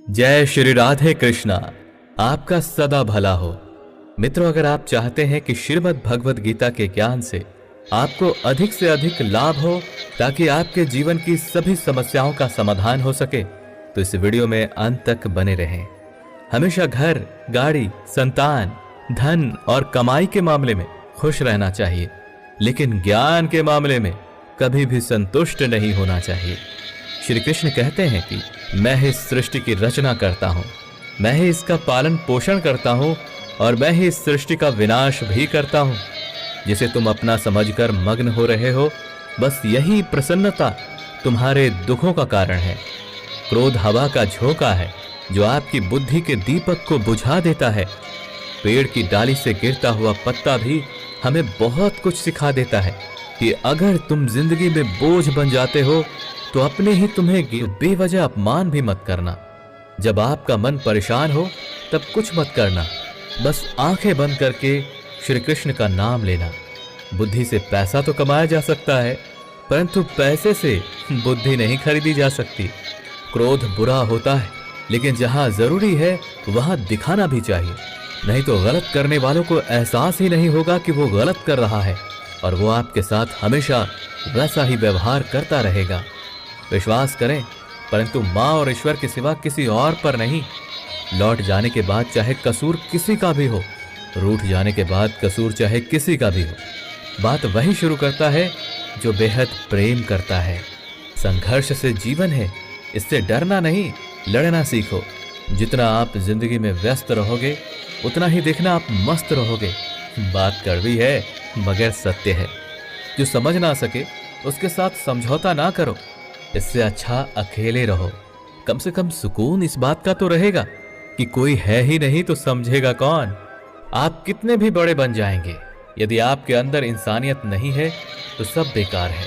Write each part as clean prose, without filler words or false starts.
जय श्री राधे कृष्णा। आपका सदा भला हो। मित्रों, अगर आप चाहते हैं कि श्रीमद् भगवद गीता के ज्ञान से आपको अधिक से अधिक लाभ हो ताकि आपके जीवन की सभी समस्याओं का समाधान हो सके, तो इस वीडियो में अंत तक बने रहें। हमेशा घर, गाड़ी, संतान, धन और कमाई के मामले में खुश रहना चाहिए, लेकिन ज्ञान के मामले में कभी भी संतुष्ट नहीं होना चाहिए। श्री कृष्ण कहते हैं कि मैं ही इस सृष्टि की रचना करता हूं, मैं ही इसका पालन पोषण करता हूं और मैं ही इस सृष्टि का विनाश भी करता हूं। जिसे तुम अपना समझकर मग्न हो रहे हो, बस यही प्रसन्नता तुम्हारे दुखों का कारण है। क्रोध हवा का झोंका है जो आपकी बुद्धि के दीपक को बुझा देता है। पेड़ की डाली से गिरता हुआ पत्ता भी हमें बहुत कुछ सिखा देता है कि अगर तुम जिंदगी में बोझ बन जाते हो तो अपने ही तुम्हें बेवजह अपमान भी मत करना। जब आपका मन परेशान हो तब कुछ मत करना, बस आंखें बंद करके श्री कृष्ण का नाम लेना। बुद्धि से पैसा तो कमाया जा सकता है, परंतु पैसे से बुद्धि नहीं खरीदी जा सकती। क्रोध बुरा होता है, लेकिन जहां जरूरी है वहां दिखाना भी चाहिए, नहीं तो गलत करने वालों को एहसास ही नहीं होगा कि वो गलत कर रहा है और वो आपके साथ हमेशा वैसा ही व्यवहार करता रहेगा। विश्वास करें, परंतु मां और ईश्वर के सिवा किसी और पर नहीं। लौट जाने के बाद चाहे कसूर किसी का भी हो, रूठ जाने के बाद कसूर चाहे किसी का भी हो, बात वही शुरू करता है जो बेहद प्रेम करता है। संघर्ष से जीवन है, इससे डरना नहीं, लड़ना सीखो। जितना आप जिंदगी में व्यस्त रहोगे उतना ही देखना आप मस्त रहोगे। बात कड़वी है मगर सत्य है। जो समझ ना सके उसके साथ समझौता ना करो, इससे अच्छा अकेले रहो। कम से कम सुकून इस बात का तो रहेगा कि कोई है ही नहीं तो समझेगा कौन। आप कितने भी बड़े बन जाएंगे, यदि आपके अंदर इंसानियत नहीं है तो सब बेकार है।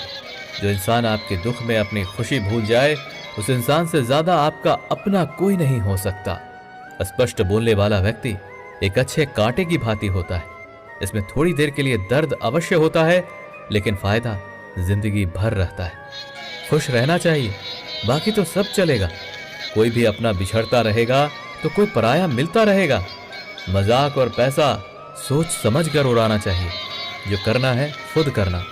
जो इंसान आपके दुख में अपनी खुशी भूल जाए, उस इंसान से ज्यादा आपका अपना कोई नहीं हो सकता। स्पष्ट बोलने वाला व्यक्ति एक अच्छे कांटे की भांति होता है। इसमें थोड़ी देर के लिए दर्द अवश्य होता है, लेकिन फायदा जिंदगी भर रहता है। खुश रहना चाहिए, बाकी तो सब चलेगा। कोई भी अपना बिछड़ता रहेगा तो कोई पराया मिलता रहेगा। मजाक और पैसा सोच समझ कर उड़ाना चाहिए। जो करना है खुद करना।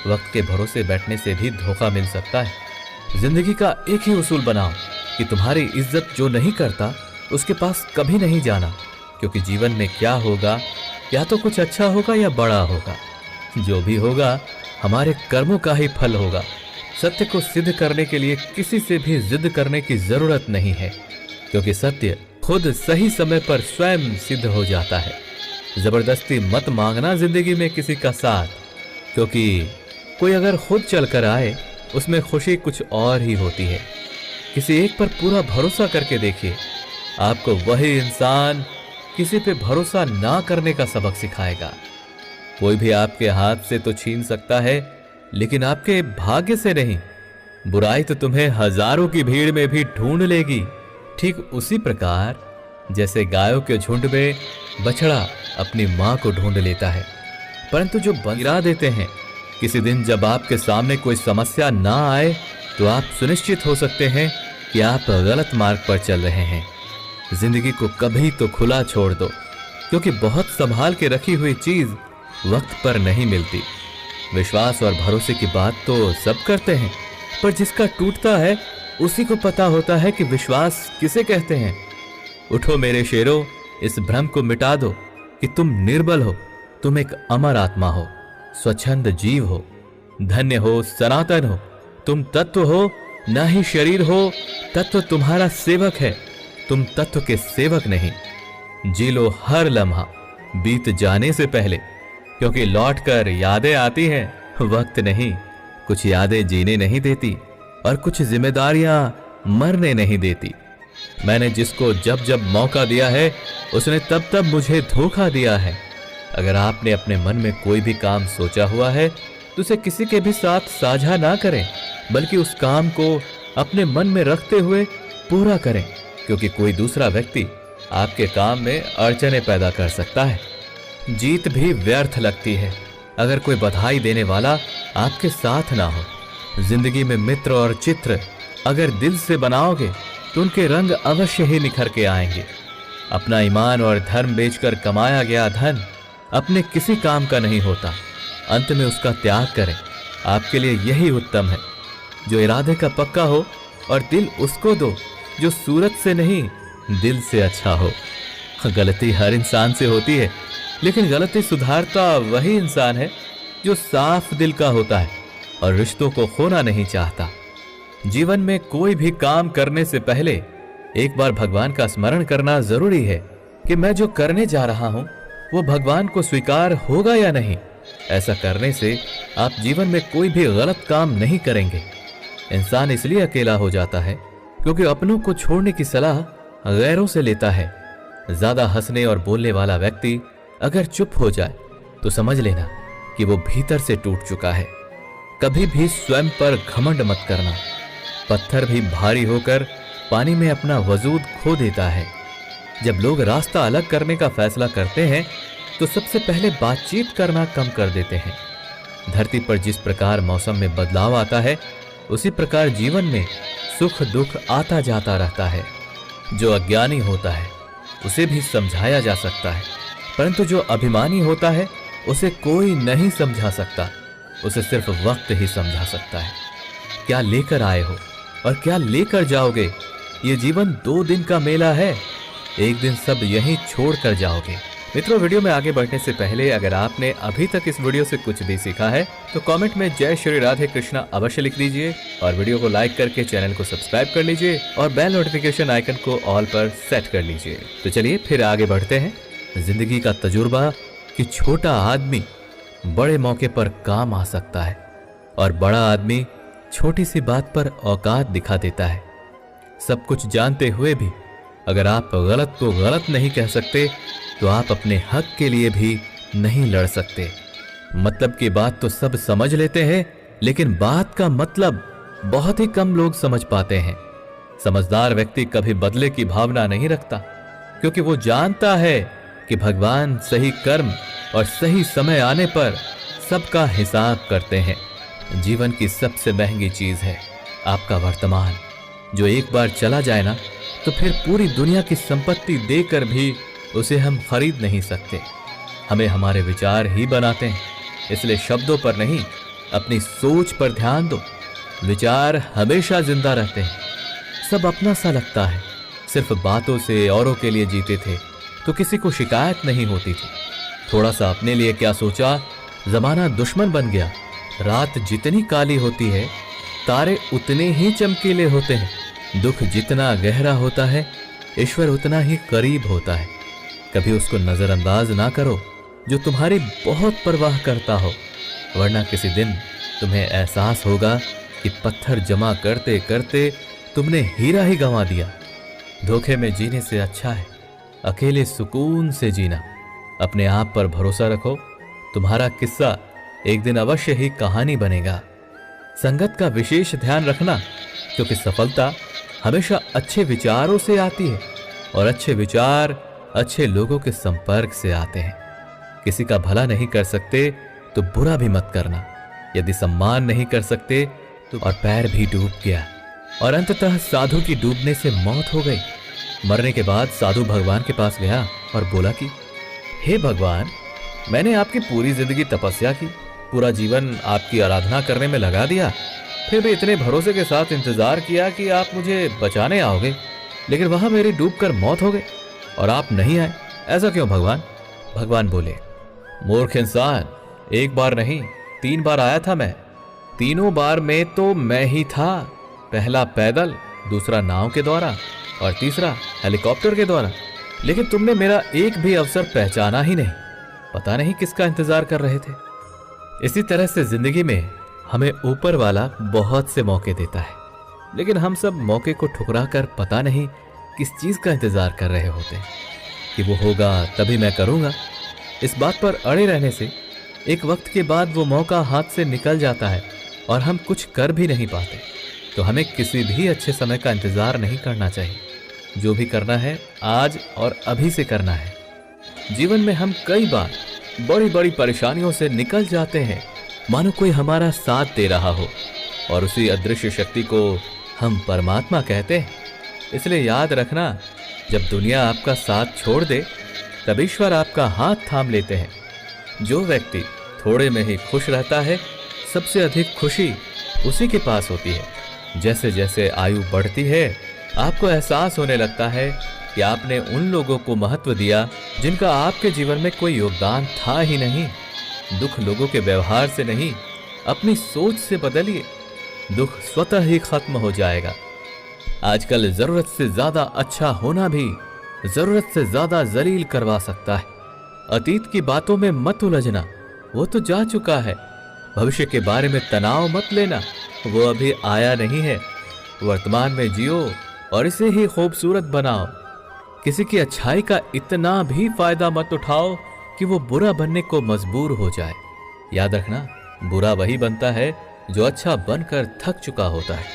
वक्त के भरोसे बैठने से भी धोखा मिल सकता है। जिंदगी का एक ही उसूल बनाओ कि तुम्हारी इज्जत जो नहीं करता उसके पास कभी नहीं जाना, क्योंकि जीवन में क्या होगा, या तो कुछ अच्छा होगा या बड़ा होगा। जो भी होगा हमारे कर्मों का ही फल होगा। सत्य को सिद्ध करने के लिए किसी से भी जिद करने की जरूरत नहीं है, क्योंकि सत्य खुद सही समय पर स्वयं सिद्ध हो जाता है। जबरदस्ती मत मांगना जिंदगी में किसी का साथ, क्योंकि कोई अगर खुद चलकर आए उसमें खुशी कुछ और ही होती है। किसी एक पर पूरा भरोसा करके देखिए, आपको वही इंसान किसी पे भरोसा ना करने का सबक सिखाएगा। कोई भी आपके हाथ से तो छीन सकता है, लेकिन आपके भाग्य से नहीं। बुराई तो तुम्हें हजारों की भीड़ में भी ढूंढ लेगी। ठीक उसी प्रकार जैसे गायों के झुंड में बछड़ा अपनी मां को ढूंढ लेता है, परंतु जो गिरा देते हैं। किसी दिन जब आपके सामने कोई समस्या ना आए तो आप सुनिश्चित हो सकते हैं कि आप गलत मार्ग पर चल रहे हैं। जिंदगी को कभी तो खुला छोड़ दो, क्योंकि बहुत संभाल के रखी हुई चीज वक्त पर नहीं मिलती। विश्वास और भरोसे की बात तो सब करते हैं, पर जिसका टूटता है उसी को पता होता है कि विश्वास किसे कहते हैं। उठो मेरे शेरों, इस भ्रम को मिटा दो कि तुम निर्बल हो। तुम एक अमर आत्मा हो, स्वच्छंद जीव हो, धन्य हो, सनातन हो। तुम तत्व हो, ना ही शरीर हो। तत्व तुम्हारा सेवक है, तुम तत्व के सेवक नहीं। जी लो हर लम्हा बीत जाने से पहले, क्योंकि लौटकर यादें आती हैं, वक्त नहीं। कुछ यादें जीने नहीं देती और कुछ जिम्मेदारियां मरने नहीं देती। मैंने जिसको जब जब मौका दिया है उसने तब तब मुझे धोखा दिया है। अगर आपने अपने मन में कोई भी काम सोचा हुआ है तो उसे किसी के भी साथ साझा ना करें, बल्कि उस काम को अपने मन में रखते हुए पूरा करें, क्योंकि कोई दूसरा व्यक्ति आपके काम में अड़चने पैदा कर सकता है। जीत भी व्यर्थ लगती है अगर कोई बधाई देने वाला आपके साथ ना हो। जिंदगी में मित्र और चित्र अगर दिल से बनाओगे तो उनके रंग अवश्य ही निखर के आएंगे। अपना ईमान और धर्म बेचकर कमाया गया धन अपने किसी काम का नहीं होता, अंत में उसका त्याग करें। आपके लिए यही उत्तम है। जो इरादे का पक्का हो और दिल उसको दो जो सूरत से नहीं दिल से अच्छा हो। गलती हर इंसान से होती है, लेकिन गलती सुधारता वही इंसान है जो साफ दिल का होता है और रिश्तों को खोना नहीं चाहता। जीवन में कोई भी काम करने से पहले एक बार भगवान का स्मरण करना जरूरी है कि मैं जो करने जा रहा हूं वो भगवान को स्वीकार होगा या नहीं। ऐसा करने से आप जीवन में कोई भी गलत काम नहीं करेंगे। इंसान इसलिए अकेला हो जाता है क्योंकि अपनों को छोड़ने की सलाह गैरों से लेता है। ज्यादा हंसने और बोलने वाला व्यक्ति अगर चुप हो जाए तो समझ लेना कि वो भीतर से टूट चुका है। कभी भी स्वयं पर घमंड मत करना। पत्थर भी भारी होकर पानी में अपना वजूद खो देता है। जब लोग रास्ता अलग करने का फैसला करते हैं तो सबसे पहले बातचीत करना कम कर देते हैं। धरती पर जिस प्रकार मौसम में बदलाव आता है उसी प्रकार जीवन में सुख दुख आता जाता रहता है। जो अज्ञानी होता है उसे भी समझाया जा सकता है, परंतु जो अभिमानी होता है उसे कोई नहीं समझा सकता। उसे सिर्फ वक्त ही समझा सकता है। क्या लेकर आए हो और क्या लेकर जाओगे, ये जीवन 2 दिन का मेला है। एक दिन सब यहीं छोड़ कर जाओगे। मित्रों, वीडियो में आगे बढ़ने से पहले अगर आपने अभी तक इस वीडियो से कुछ भी सीखा है तो कमेंट में जय श्री राधे कृष्णा अवश्य लिख दीजिए और वीडियो को लाइक करके चैनल को सब्सक्राइब कर लीजिए और बेल नोटिफिकेशन आइकन को ऑल पर सेट कर लीजिए। तो चलिए फिर आगे बढ़ते हैं। जिंदगी का तजुर्बा कि छोटा आदमी बड़े मौके पर काम आ सकता है और बड़ा आदमी छोटी सी बात पर औकात दिखा देता है। सब कुछ जानते हुए भी अगर आप गलत को गलत नहीं कह सकते तो आप अपने हक के लिए भी नहीं लड़ सकते। मतलब की बात तो सब समझ लेते हैं, लेकिन बात का मतलब बहुत ही कम लोग समझ पाते हैं। समझदार व्यक्ति कभी बदले की भावना नहीं रखता, क्योंकि वो जानता है कि भगवान सही कर्म और सही समय आने पर सबका हिसाब करते हैं। जीवन की सबसे महंगी चीज है आपका वर्तमान, जो एक बार चला जाए ना तो फिर पूरी दुनिया की संपत्ति देकर भी उसे हम खरीद नहीं सकते। हमें हमारे विचार ही बनाते हैं, इसलिए शब्दों पर नहीं अपनी सोच पर ध्यान दो। विचार हमेशा जिंदा रहते हैं। सब अपना सा लगता है। सिर्फ बातों से औरों के लिए जीते थे तो किसी को शिकायत नहीं होती थी। थोड़ा सा अपने लिए क्या सोचा, जमाना दुश्मन बन गया। रात जितनी काली होती है तारे उतने ही चमकीले होते हैं। दुख जितना गहरा होता है ईश्वर उतना ही करीब होता है। कभी उसको नजरअंदाज ना करो जो तुम्हारी बहुत परवाह करता हो, वरना किसी दिन तुम्हें एहसास होगा कि पत्थर जमा करते करते तुमने हीरा ही गंवा दिया। धोखे में जीने से अच्छा है अकेले सुकून से जीना। अपने आप पर भरोसा रखो, तुम्हारा किस्सा एक दिन अवश्य ही कहानी बनेगा। संगत का विशेष ध्यान रखना, क्योंकि सफलता हमेशा अच्छे विचारों से आती है और अच्छे विचार अच्छे लोगों के संपर्क से आते हैं। किसी का भला नहीं कर सकते तो बुरा भी मत करना। यदि सम्मान नहीं कर सकते तो और पैर भी डूब गया और अंततः साधु की डूबने से मौत हो गई। मरने के बाद साधु भगवान के पास गया और बोला कि हे भगवान, मैंने आपकी पूरी जिंदगी तपस्या की, पूरा जीवन आपकी आराधना करने में लगा दिया, फिर भी इतने भरोसे के साथ इंतजार किया कि आप मुझे बचाने आओगे, लेकिन वहां मेरी डूबकर मौत हो गई और आप नहीं आए। ऐसा क्यों भगवान? भगवान बोले, मूर्ख इंसान, एक बार नहीं 3 बार आया था मैं। तीनों बार में तो मैं ही था। पहला पैदल, दूसरा नाव के द्वारा और तीसरा हेलीकॉप्टर के द्वारा, लेकिन तुमने मेरा एक भी अवसर पहचाना ही नहीं। पता नहीं किसका इंतजार कर रहे थे। इसी तरह से जिंदगी में हमें ऊपर वाला बहुत से मौके देता है, लेकिन हम सब मौके को ठुकरा कर पता नहीं किस चीज का इंतजार कर रहे होते हैं कि वो होगा तभी मैं करूंगा। इस बात पर अड़े रहने से एक वक्त के बाद वो मौका हाथ से निकल जाता है और हम कुछ कर भी नहीं पाते। तो हमें किसी भी अच्छे समय का इंतजार नहीं करना चाहिए। जो भी करना है आज और अभी से करना है। जीवन में हम कई बार बड़ी बड़ी परेशानियों से निकल जाते हैं, मानो कोई हमारा साथ दे रहा हो, और उसी अदृश्य शक्ति को हम परमात्मा कहते हैं। इसलिए याद रखना, जब दुनिया आपका साथ छोड़ दे तब ईश्वर आपका हाथ थाम लेते हैं। जो व्यक्ति थोड़े में ही खुश रहता है, सबसे अधिक खुशी उसी के पास होती है। जैसे जैसे आयु बढ़ती है, आपको एहसास होने लगता है कि आपने उन लोगों को महत्व दिया जिनका आपके जीवन में कोई योगदान था ही नहीं। दुख लोगों के व्यवहार से नहीं, अपनी सोच से बदलिए, दुख स्वतः ही खत्म हो जाएगा। आजकल जरूरत से ज्यादा अच्छा होना भी जरूरत से ज्यादा जलील करवा सकता है। अतीत की बातों में मत उलझना, वो तो जा चुका है। भविष्य के बारे में तनाव मत लेना, वो अभी आया नहीं है। वर्तमान में जियो और इसे ही खूबसूरत बनाओ। किसी की अच्छाई का इतना भी फायदा मत उठाओ कि वो बुरा बनने को मजबूर हो जाए। याद रखना, बुरा वही बनता है जो अच्छा बनकर थक चुका होता है।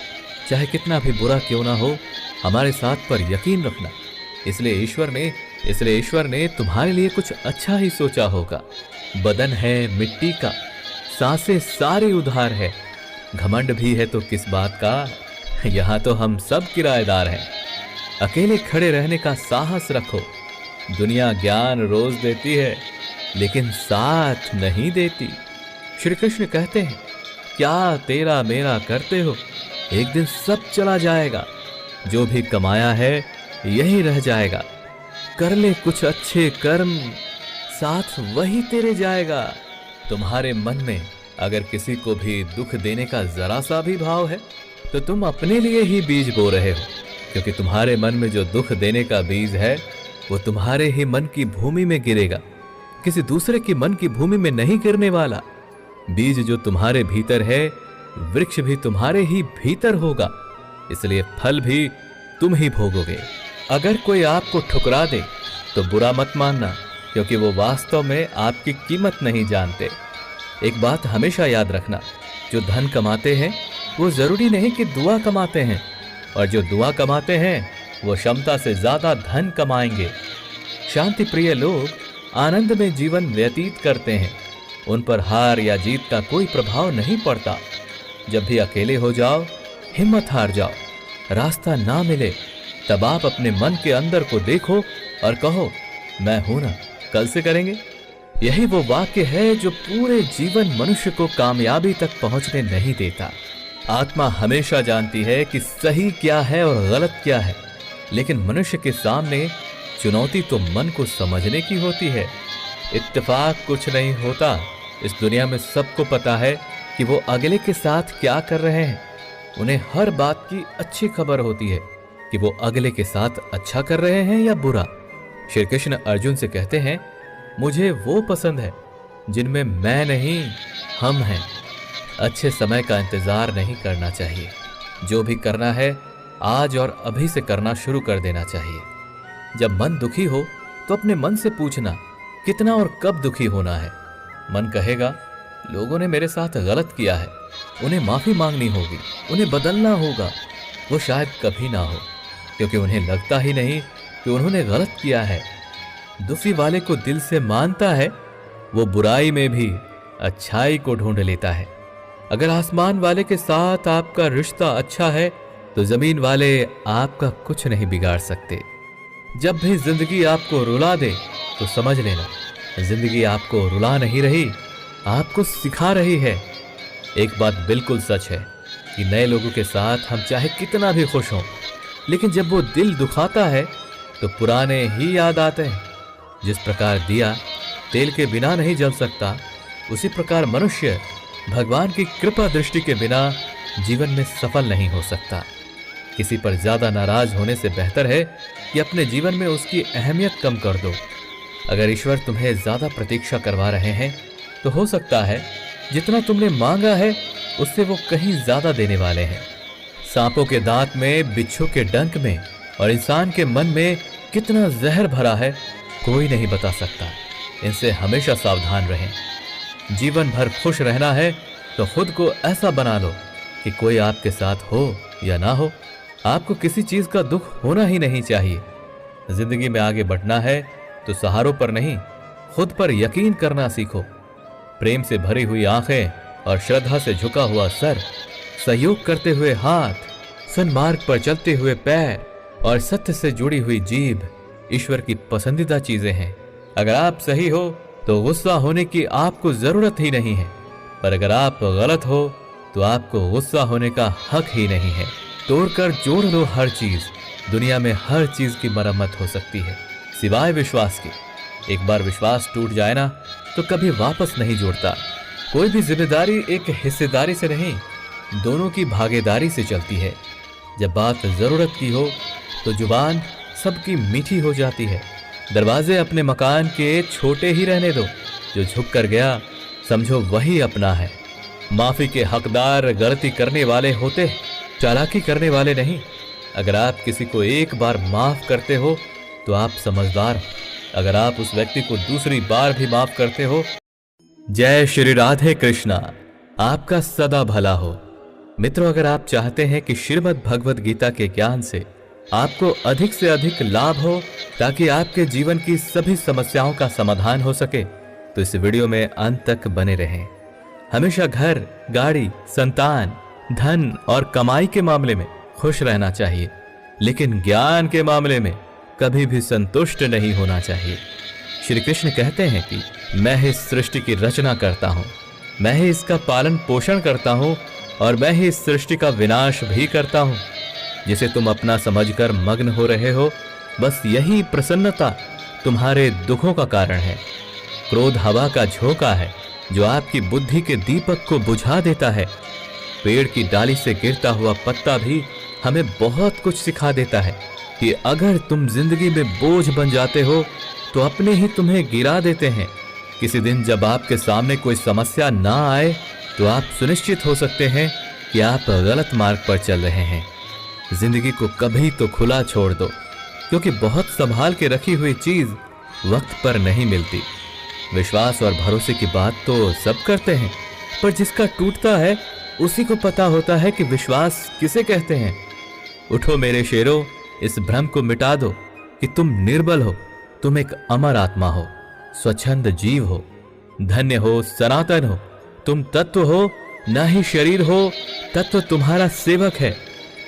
चाहे कितना भी बुरा क्यों ना हो, हमारे साथ पर यकीन रखना। इसलिए ईश्वर ने तुम्हारे लिए कुछ अच्छा ही सोचा होगा। बदन है मिट्टी का, सांसें सारे उधार है। घमंड भी है तो किस बात का, यहां तो हम सब किराएदार हैं। अकेले खड़े रहने का साहस रखो। दुनिया ज्ञान रोज देती है, लेकिन साथ नहीं देती। श्री कृष्ण कहते हैं, क्या तेरा मेरा करते हो, एक दिन सब चला जाएगा। जो भी कमाया है यही रह जाएगा। कर ले कुछ अच्छे कर्म, साथ वही तेरे जाएगा। तुम्हारे मन में अगर किसी को भी दुख देने का जरा सा भी भाव है, तो तुम अपने लिए ही बीज बो रहे हो। क्योंकि तुम्हारे मन में जो दुख देने का बीज है, वो तुम्हारे ही मन की भूमि में गिरेगा, किसी दूसरे की मन की भूमि में नहीं गिरने वाला। बीज जो तुम्हारे भीतर है, वृक्ष भी तुम्हारे ही भीतर होगा, इसलिए फल भी तुम ही भोगोगे। अगर कोई आपको ठुकरा दे तो बुरा मत मानना, क्योंकि वो वास्तव में आपकी कीमत नहीं जानते। एक बात हमेशा याद रखना, जो धन कमाते हैं वो जरूरी नहीं कि दुआ कमाते हैं, और जो दुआ कमाते हैं वो क्षमता से ज्यादा धन कमाएंगे। शांति प्रिय लोग आनंद में जीवन व्यतीत करते हैं। उन पर हार या जीत का कोई प्रभाव नहीं पड़ता। जब भी अकेले हो जाओ, हिम्मत हार जाओ, रास्ता ना मिले, तब आप अपने मन के अंदर को देखो और कहो, मैं हूं ना, कल से करेंगे। यही वो वाक्य है जो पूरे जीवन मनुष्य को कामयाबी तक पहुंचने नहीं देता। आत्मा हमेशा जानती है कि सही क्या है और गलत क्या है, लेकिन मनुष्य के सामने चुनौती तो मन को समझने की होती है। इत्तेफाक कुछ नहीं होता। इस दुनिया में सबको पता है कि वो अगले के साथ क्या कर रहे हैं। उन्हें हर बात की अच्छी खबर होती है कि वो अगले के साथ अच्छा कर रहे हैं या बुरा। श्री कृष्ण अर्जुन से कहते हैं, मुझे वो पसंद है जिनमें मैं नहीं, हम हैं। अच्छे समय का इंतजार नहीं करना चाहिए। जो भी करना है आज और अभी से करना शुरू कर देना चाहिए। जब मन दुखी हो तो अपने मन से पूछना, कितना और कब दुखी होना है। मन कहेगा, लोगों ने मेरे साथ गलत किया है, उन्हें माफी मांगनी होगी, उन्हें बदलना होगा। वो शायद कभी ना हो, क्योंकि उन्हें लगता ही नहीं कि उन्होंने गलत किया है। दुखी वाले को दिल से मानता है, वो बुराई में भी अच्छाई को ढूंढ लेता है। अगर आसमान वाले के साथ आपका रिश्ता अच्छा है, तो जमीन वाले आपका कुछ नहीं बिगाड़ सकते। जब भी जिंदगी आपको रुला दे तो समझ लेना, जिंदगी आपको रुला नहीं रही, आपको सिखा रही है। एक बात बिल्कुल सच है कि नए लोगों के साथ हम चाहे कितना भी खुश हों, लेकिन जब वो दिल दुखाता है तो पुराने ही याद आते हैं। जिस प्रकार दिया तेल के बिना नहीं जल सकता, उसी प्रकार मनुष्य भगवान की कृपा दृष्टि के बिना जीवन में सफल नहीं हो सकता। किसी पर ज्यादा नाराज होने से बेहतर है कि अपने जीवन में उसकी अहमियत कम कर दो। अगर ईश्वर तुम्हें ज्यादा प्रतीक्षा करवा रहे हैं, तो हो सकता है जितना तुमने मांगा है उससे वो कहीं ज्यादा देने वाले हैं। सांपों के दांत में, बिच्छू के डंक में और इंसान के मन में कितना जहर भरा है, कोई नहीं बता सकता। इनसे हमेशा सावधान रहें। जीवन भर खुश रहना है तो खुद को ऐसा बना लो कि कोई आपके साथ हो या ना हो, आपको किसी चीज का दुख होना ही नहीं चाहिए। जिंदगी में आगे बढ़ना है तो सहारों पर नहीं, खुद पर यकीन करना सीखो। प्रेम से भरी हुई आंखें और श्रद्धा से झुका हुआ सर, सहयोग करते हुए हाथ, सन्मार्ग पर चलते हुए पैर और सत्य से जुड़ी हुई जीभ ईश्वर की पसंदीदा चीजें हैं। अगर आप सही हो तो गुस्सा होने की आपको जरूरत ही नहीं है, पर अगर आप गलत हो तो आपको गुस्सा होने का हक ही नहीं है। तोड़कर जोड़ लो हर चीज, दुनिया में हर चीज की मरम्मत हो सकती है सिवाय विश्वास के। एक बार विश्वास टूट जाए ना तो कभी वापस नहीं जोड़ता। कोई भी जिम्मेदारी एक हिस्सेदारी से नहीं, दोनों की भागीदारी से चलती है। जब बात जरूरत की हो तो जुबान सबकी मीठी हो जाती है। दरवाजे अपने मकान के छोटे ही रहने दो, जो झुक कर गया समझो वही अपना है। माफी के हकदार गलती करने वाले होते, चालाकी करने वाले नहीं। अगर आप किसी को एक बार माफ करते हो तो आप समझदार हो। अगर आप उस व्यक्ति को दूसरी बार भी माफ करते हो, जय श्री राधे कृष्णा, आपका सदा भला हो। मित्रों, अगर आप चाहते हैं कि श्रीमद् भगवद गीता के ज्ञान से आपको अधिक से अधिक लाभ हो ताकि आपके जीवन की सभी समस्याओं का समाधान हो सके, तो इस वीडियो में अंत तक बने रहें। हमेशा घर, गाड़ी, संतान, धन और कमाई के मामले में खुश रहना चाहिए, लेकिन ज्ञान के मामले में कभी भी संतुष्ट नहीं होना चाहिए। श्री कृष्ण कहते हैं कि मैं ही इस सृष्टि की रचना करता हूं, मैं ही इसका पालन पोषण करता हूं और मैं ही इस सृष्टि का विनाश भी करता हूं। जिसे तुम अपना समझकर मग्न हो रहे हो, बस यही प्रसन्नता तुम्हारे दुखों का कारण है। क्रोध हवा का झोंका है जो आपकी बुद्धि के दीपक को बुझा देता है। पेड़ की डाली से गिरता हुआ पत्ता भी हमें बहुत कुछ सिखा देता है कि अगर तुम जिंदगी में बोझ बन जाते हो तो अपने ही तुम्हें गिरा देते हैं। किसी दिन जब आपके सामने कोई समस्या ना आए तो आप सुनिश्चित हो सकते हैं कि आप गलत मार्ग पर चल रहे हैं। जिंदगी को कभी तो खुला छोड़ दो, क्योंकि बहुत संभाल के रखी हुई चीज वक्त पर नहीं मिलती। विश्वास और भरोसे की बात तो सब करते हैं, पर जिसका टूटता है उसी को पता होता है कि विश्वास किसे कहते हैं। उठो मेरे शेरों, इस भ्रम को मिटा दो कि तुम निर्बल हो। तुम एक अमर आत्मा हो, स्वच्छंद जीव हो, धन्य हो, सनातन हो। तुम तत्व हो, ना ही शरीर हो। तत्व तुम्हारा सेवक है,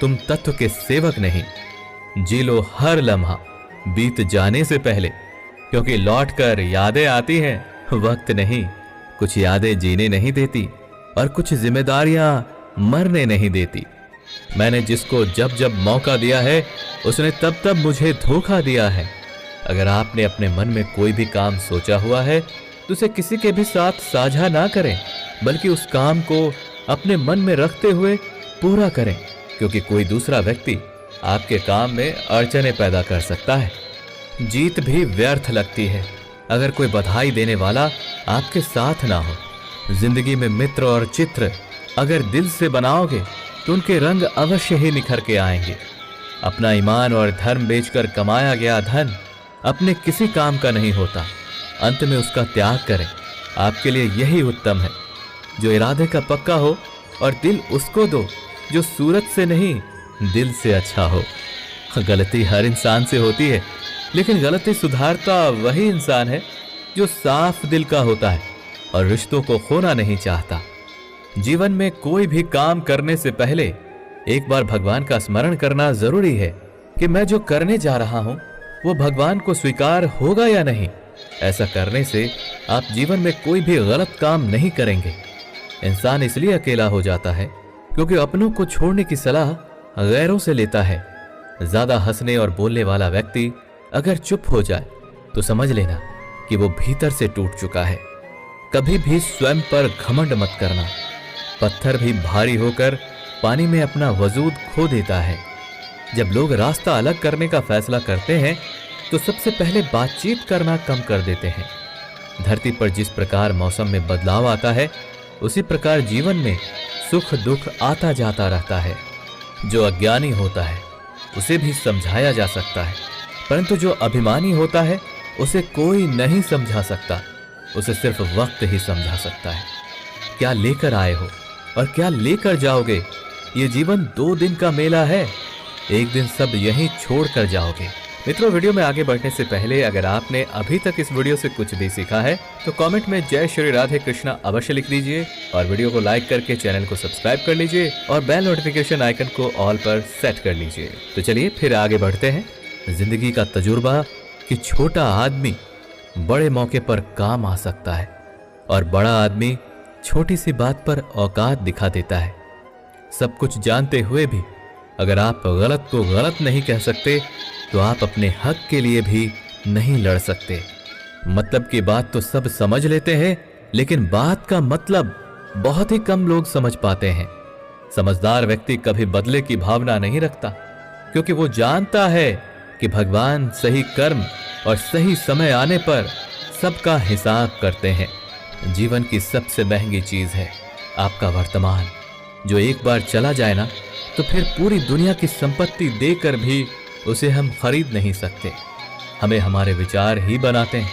तुम तत्व के सेवक नहीं। जी लो हर लम्हा बीत जाने से पहले, क्योंकि लौटकर यादें आती हैं, वक्त नहीं। कुछ यादें जीने नहीं देती और कुछ जिम्मेदारियां मरने नहीं देती। मैंने जिसको जब जब मौका दिया है उसने तब तब मुझे धोखा दिया है। अगर आपने अपने मन में कोई भी काम सोचा हुआ है तो उसे किसी के भी साथ साझा ना करें, बल्कि उस काम को अपने मन में रखते हुए पूरा करें, क्योंकि कोई दूसरा व्यक्ति आपके काम में अड़चने पैदा कर सकता है। जीत भी व्यर्थ लगती है अगर कोई बधाई देने वाला आपके साथ ना हो। जिंदगी में मित्र और चित्र अगर दिल से बनाओगे तो उनके रंग अवश्य ही निखर के आएंगे। अपना ईमान और धर्म बेचकर कमाया गया धन अपने किसी काम का नहीं होता। अंत में उसका त्याग करें, आपके लिए यही उत्तम है। जो इरादे का पक्का हो और दिल उसको दो जो सूरत से नहीं दिल से अच्छा हो। गलती हर इंसान से होती है, लेकिन गलती सुधारता वही इंसान है जो साफ दिल का होता है और रिश्तों को खोना नहीं चाहता। जीवन में कोई भी काम करने से पहले एक बार भगवान का स्मरण करना जरूरी है कि मैं जो करने जा रहा हूं वो भगवान को स्वीकार होगा या नहीं। ऐसा करने से आप जीवन में कोई भी गलत काम नहीं करेंगे। इंसान इसलिए अकेला हो जाता है क्योंकि अपनों को छोड़ने की सलाह गैरों से लेता है। ज्यादा हंसने और बोलने वाला व्यक्ति अगर चुप हो जाए तो समझ लेना कि वो भीतर से टूट चुका है। कभी भी स्वयं पर घमंड मत करना। पत्थर भी भारी होकर पानी में अपना वजूद खो देता है। जब लोग रास्ता अलग करने का फैसला करते हैं तो सबसे पहले बातचीत करना कम कर देते हैं। धरती पर जिस प्रकार मौसम में बदलाव आता है, उसी प्रकार जीवन में सुख दुख आता जाता रहता है। जो अज्ञानी होता है उसे भी समझाया जा सकता है, परंतु जो अभिमानी होता है उसे कोई नहीं समझा सकता। उसे सिर्फ वक्त ही समझा सकता है। क्या लेकर आए हो और क्या लेकर जाओगे, ये जीवन 2 दिन का मेला है। एक दिन सब यहीं छोड़ कर जाओगे। मित्रों, वीडियो में आगे बढ़ने से पहले अगर आपने अभी तक इस वीडियो से कुछ भी सीखा है तो कमेंट में जय श्री राधे कृष्णा अवश्य लिख दीजिए और वीडियो को लाइक करके चैनल को सब्सक्राइब कर लीजिए और बेल नोटिफिकेशन आइकन को ऑल पर सेट कर लीजिए। तो चलिए फिर आगे बढ़ते हैं। जिंदगी का तजुर्बा कि छोटा आदमी बड़े मौके पर काम आ सकता है और बड़ा आदमी छोटी सी बात पर औकात दिखा देता है। सब कुछ जानते हुए भी अगर आप गलत को गलत नहीं कह सकते तो आप अपने हक के लिए भी नहीं लड़ सकते। मतलब की बात तो सब समझ लेते हैं, लेकिन बात का मतलब बहुत ही कम लोग समझ पाते हैं। समझदार व्यक्ति कभी बदले की भावना नहीं रखता, क्योंकि वो जानता है कि भगवान सही कर्म और सही समय आने पर सबका हिसाब करते हैं। जीवन की सबसे महंगी चीज है आपका वर्तमान, जो एक बार चला जाए ना तो फिर पूरी दुनिया की संपत्ति देकर भी उसे हम खरीद नहीं सकते। हमें हमारे विचार ही बनाते हैं,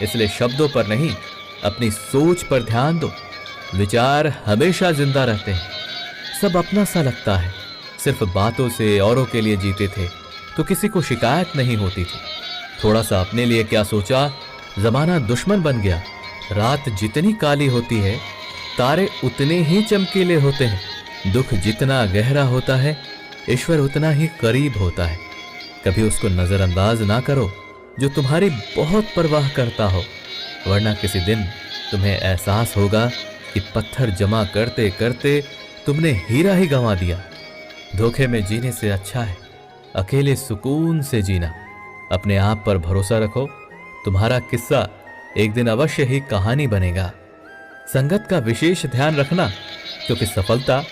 इसलिए शब्दों पर नहीं अपनी सोच पर ध्यान दो। विचार हमेशा जिंदा रहते हैं। सब अपना सा लगता है, सिर्फ बातों से औरों के लिए जीते थे तो किसी को शिकायत नहीं होती थी। थोड़ा सा अपने लिए क्या सोचा, जमाना दुश्मन बन गया। रात जितनी काली होती है तारे उतने ही चमकीले होते हैं। दुख जितना गहरा होता है ईश्वर उतना ही करीब होता है। कभी उसको नजरअंदाज ना करो जो तुम्हारी बहुत परवाह करता हो, वरना किसी दिन तुम्हें एहसास होगा कि पत्थर जमा करते करते तुमने हीरा ही गंवा दिया। धोखे में जीने से अच्छा है अकेले सुकून से जीना। अपने आप पर भरोसा रखो, तुम्हारा किस्सा एक दिन अवश्य ही कहानी बनेगा। संगत का विशेष ध्यान रखना, क्योंकि सफलता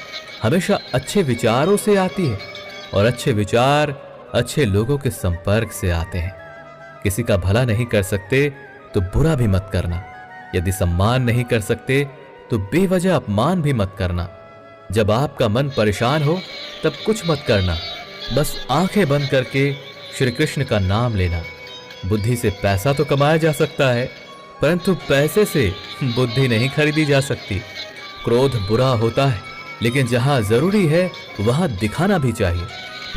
हमेशा अच्छे विचारों से आती है और अच्छे विचार अच्छे लोगों के संपर्क से आते हैं। किसी का भला नहीं कर सकते तो बुरा भी मत करना। यदि सम्मान नहीं कर सकते तो बेवजह अपमान भी मत करना। जब आपका मन परेशान हो तब कुछ मत करना, बस आंखें बंद करके श्री कृष्ण का नाम लेना। बुद्धि से पैसा तो कमाया जा सकता है, परंतु पैसे से बुद्धि नहीं खरीदी जा सकती। क्रोध बुरा होता है, लेकिन जहां जरूरी है वहां दिखाना भी चाहिए,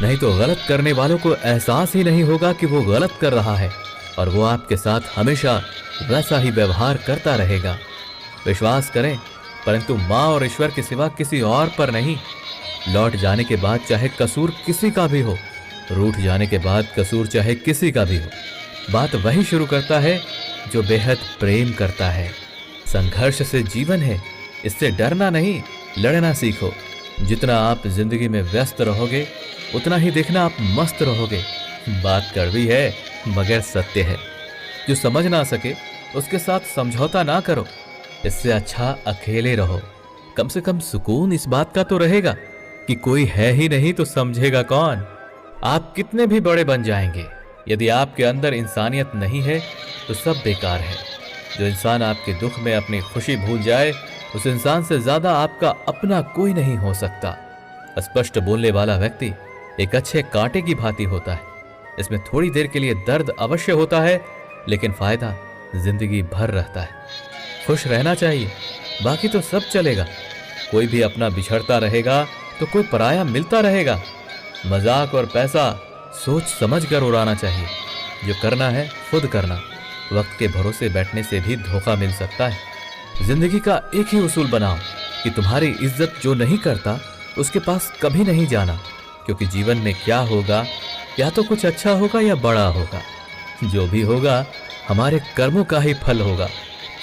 नहीं तो गलत करने वालों को एहसास ही नहीं होगा कि वो गलत कर रहा है और वो आपके साथ हमेशा वैसा ही व्यवहार करता रहेगा। विश्वास करें, परंतु माँ और ईश्वर के सिवा किसी और पर नहीं। लौट जाने के बाद चाहे कसूर किसी का भी हो, रूठ जाने के बाद कसूर चाहे किसी का भी हो, बात वही शुरू करता है जो बेहद प्रेम करता है। संघर्ष से जीवन है, इससे डरना नहीं लड़ना सीखो। जितना आप जिंदगी में व्यस्त रहोगे उतना ही देखना आप मस्त रहोगे। बात कड़वी है मगर सत्य है। जो समझ ना सके उसके साथ समझौता ना करो, इससे अच्छा अकेले रहो। कम से कम सुकून इस बात का तो रहेगा कि कोई है ही नहीं तो समझेगा कौन। आप कितने भी बड़े बन जाएंगे, यदि आपके अंदर इंसानियत नहीं है तो सब बेकार है। जो इंसान आपके दुख में अपनी खुशी भूल जाए, उस इंसान से ज्यादा आपका अपना कोई नहीं हो सकता। स्पष्ट बोलने वाला व्यक्ति एक अच्छे कांटे की भांति होता है। इसमें थोड़ी देर के लिए दर्द अवश्य होता है, लेकिन फायदा जिंदगी भर रहता है। खुश रहना चाहिए, बाकी तो सब चलेगा। कोई भी अपना बिछड़ता रहेगा तो कोई पराया मिलता रहेगा। मजाक और पैसा सोच समझ कर उड़ाना चाहिए। जो करना है खुद करना। वक्त के भरोसे बैठने से भी धोखा मिल सकता है। जिंदगी का एक ही उसूल बनाओ कि तुम्हारी इज्जत जो नहीं करता उसके पास कभी नहीं जाना, क्योंकि जीवन में क्या होगा, या तो कुछ अच्छा होगा या बड़ा होगा। जो भी होगा हमारे कर्मों का ही फल होगा।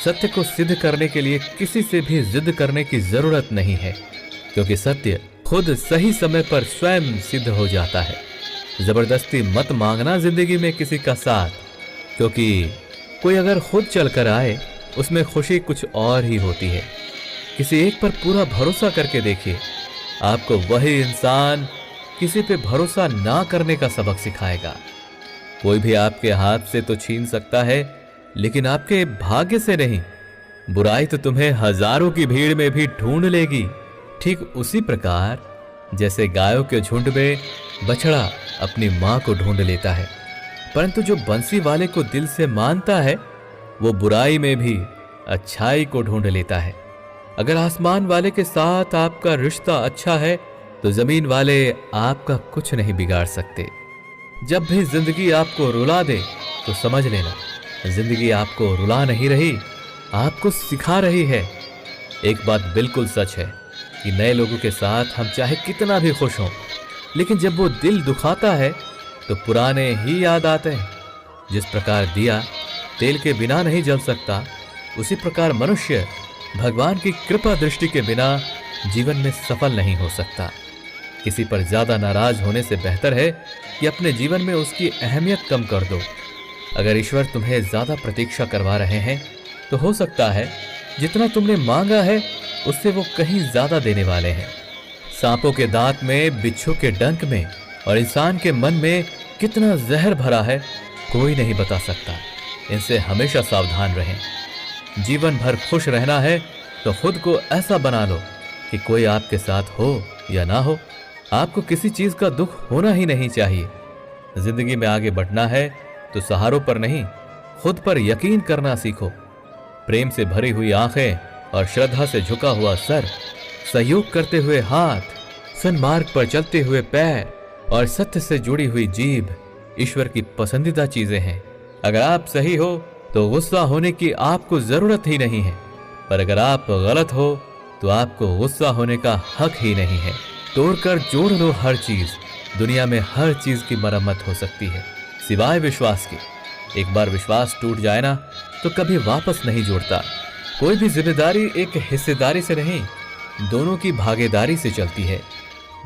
सत्य को सिद्ध करने के लिए किसी से भी जिद करने की जरूरत नहीं है, क्योंकि सत्य खुद सही समय पर स्वयं सिद्ध हो जाता है। जबरदस्ती मत मांगना जिंदगी में किसी का साथ, क्योंकि कोई अगर खुद चलकर आए उसमें खुशी कुछ और ही होती है। किसी एक पर पूरा भरोसा करके देखिए, आपको वही इंसान किसी पे भरोसा ना करने का सबक सिखाएगा। कोई भी आपके हाथ से तो छीन सकता है, लेकिन आपके भाग्य से नहीं। बुराई तो तुम्हें हजारों की भीड़ में भी ढूंढ लेगी। ठीक उसी प्रकार जैसे गायों के झुंड में बछड़ा अपनी मां को ढूंढ लेता है, परंतु जो बंसी वाले को दिल से मानता है वो बुराई में भी अच्छाई को ढूंढ लेता है। अगर आसमान वाले के साथ आपका रिश्ता अच्छा है तो जमीन वाले आपका कुछ नहीं बिगाड़ सकते। जब भी जिंदगी आपको रुला दे तो समझ लेना, जिंदगी आपको रुला नहीं रही, आपको सिखा रही है। एक बात बिल्कुल सच है कि नए लोगों के साथ हम चाहे कितना भी खुश हों, लेकिन जब वो दिल दुखाता है तो पुराने ही याद आते हैं। जिस प्रकार दिया तेल के बिना नहीं जल सकता, उसी प्रकार मनुष्य भगवान की कृपा दृष्टि के बिना जीवन में सफल नहीं हो सकता। किसी पर ज्यादा नाराज होने से बेहतर है कि अपने जीवन में उसकी अहमियत कम कर दो। अगर ईश्वर तुम्हें ज्यादा प्रतीक्षा करवा रहे हैं तो हो सकता है जितना तुमने मांगा है उससे वो कहीं ज्यादा देने वाले हैं। सांपों के दांत में, बिच्छू के डंक में और इंसान के मन में कितना जहर भरा है कोई नहीं बता सकता। इनसे हमेशा सावधान रहें। जीवन भर खुश रहना है तो खुद को ऐसा बना लो कि कोई आपके साथ हो या ना हो, आपको किसी चीज का दुख होना ही नहीं चाहिए। जिंदगी में आगे बढ़ना है तो सहारों पर नहीं, खुद पर यकीन करना सीखो। प्रेम से भरी हुई आंखें और श्रद्धा से झुका हुआ सर, सहयोग करते हुए हाथ, सन्मार्ग पर चलते हुए पैर और सत्य से जुड़ी हुई जीभ ईश्वर की पसंदीदा चीजें हैं। अगर आप सही हो तो गुस्सा होने की आपको जरूरत ही नहीं है, पर अगर आप गलत हो तो आपको गुस्सा होने का हक ही नहीं है। तोड़कर जोड़ लो हर चीज, दुनिया में हर चीज की मरम्मत हो सकती है सिवाय विश्वास के। एक बार विश्वास टूट जाए ना तो कभी वापस नहीं जोड़ता। कोई भी जिम्मेदारी एक हिस्सेदारी से नहीं, दोनों की भागीदारी से चलती है।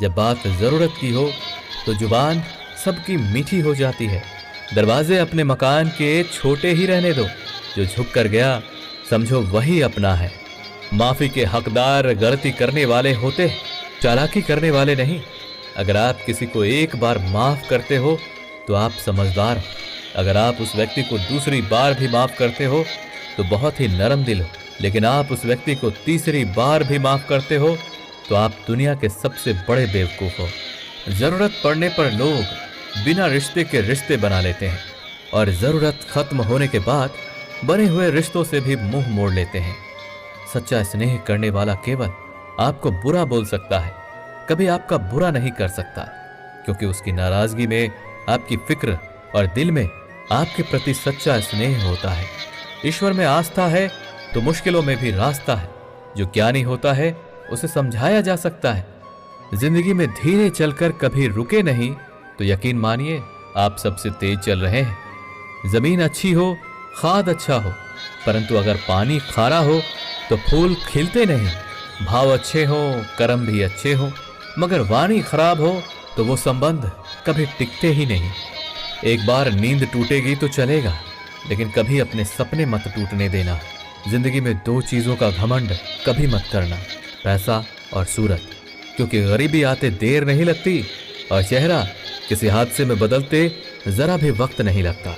जब बात जरूरत की हो तो जुबान सबकी मीठी हो जाती है। दरवाजे अपने मकान के छोटे ही रहने दो, जो झुक कर गया समझो वही अपना है। माफी के हकदार गलती करने वाले होते हैं, चालाकी करने वाले नहीं। अगर आप किसी को एक बार माफ करते हो तो आप समझदार हो। अगर आप उस व्यक्ति को दूसरी बार भी माफ करते हो तो बहुत ही नरम दिल हो। लेकिन आप उस व्यक्ति को तीसरी बार भी माफ करते हो तो आप दुनिया के सबसे बड़े बेवकूफ हो। जरूरत पड़ने पर लोग बिना रिश्ते के रिश्ते बना लेते हैं और जरूरत खत्म होने के बाद बने हुए रिश्तों से भी मुंह मोड़ लेते हैं। सच्चा स्नेह करने वाला केवल आपको बुरा बोल सकता है, कभी आपका बुरा नहीं कर सकता, क्योंकि उसकी नाराजगी में आपकी फिक्र और दिल में आपके प्रति सच्चा स्नेह होता है। ईश्वर में आस्था है तो मुश्किलों में भी रास्ता है। जो ज्ञानी होता है उसे समझाया जा सकता है। जिंदगी में धीरे चलकर कभी रुके नहीं तो यकीन मानिए आप सबसे तेज चल रहे हैं। जमीन अच्छी हो, खाद अच्छा हो, परंतु अगर पानी खारा हो तो फूल खिलते नहीं। भाव अच्छे हो, कर्म भी अच्छे हो, मगर वाणी खराब हो तो वो संबंध कभी टिकते ही नहीं। एक बार नींद टूटेगी तो चलेगा, लेकिन कभी अपने सपने मत टूटने देना। जिंदगी में दो चीजों का घमंड कभी मत करना, पैसा और सूरत, क्योंकि गरीबी आते देर नहीं लगती और चेहरा किसी हादसे में बदलते जरा भी वक्त नहीं लगता।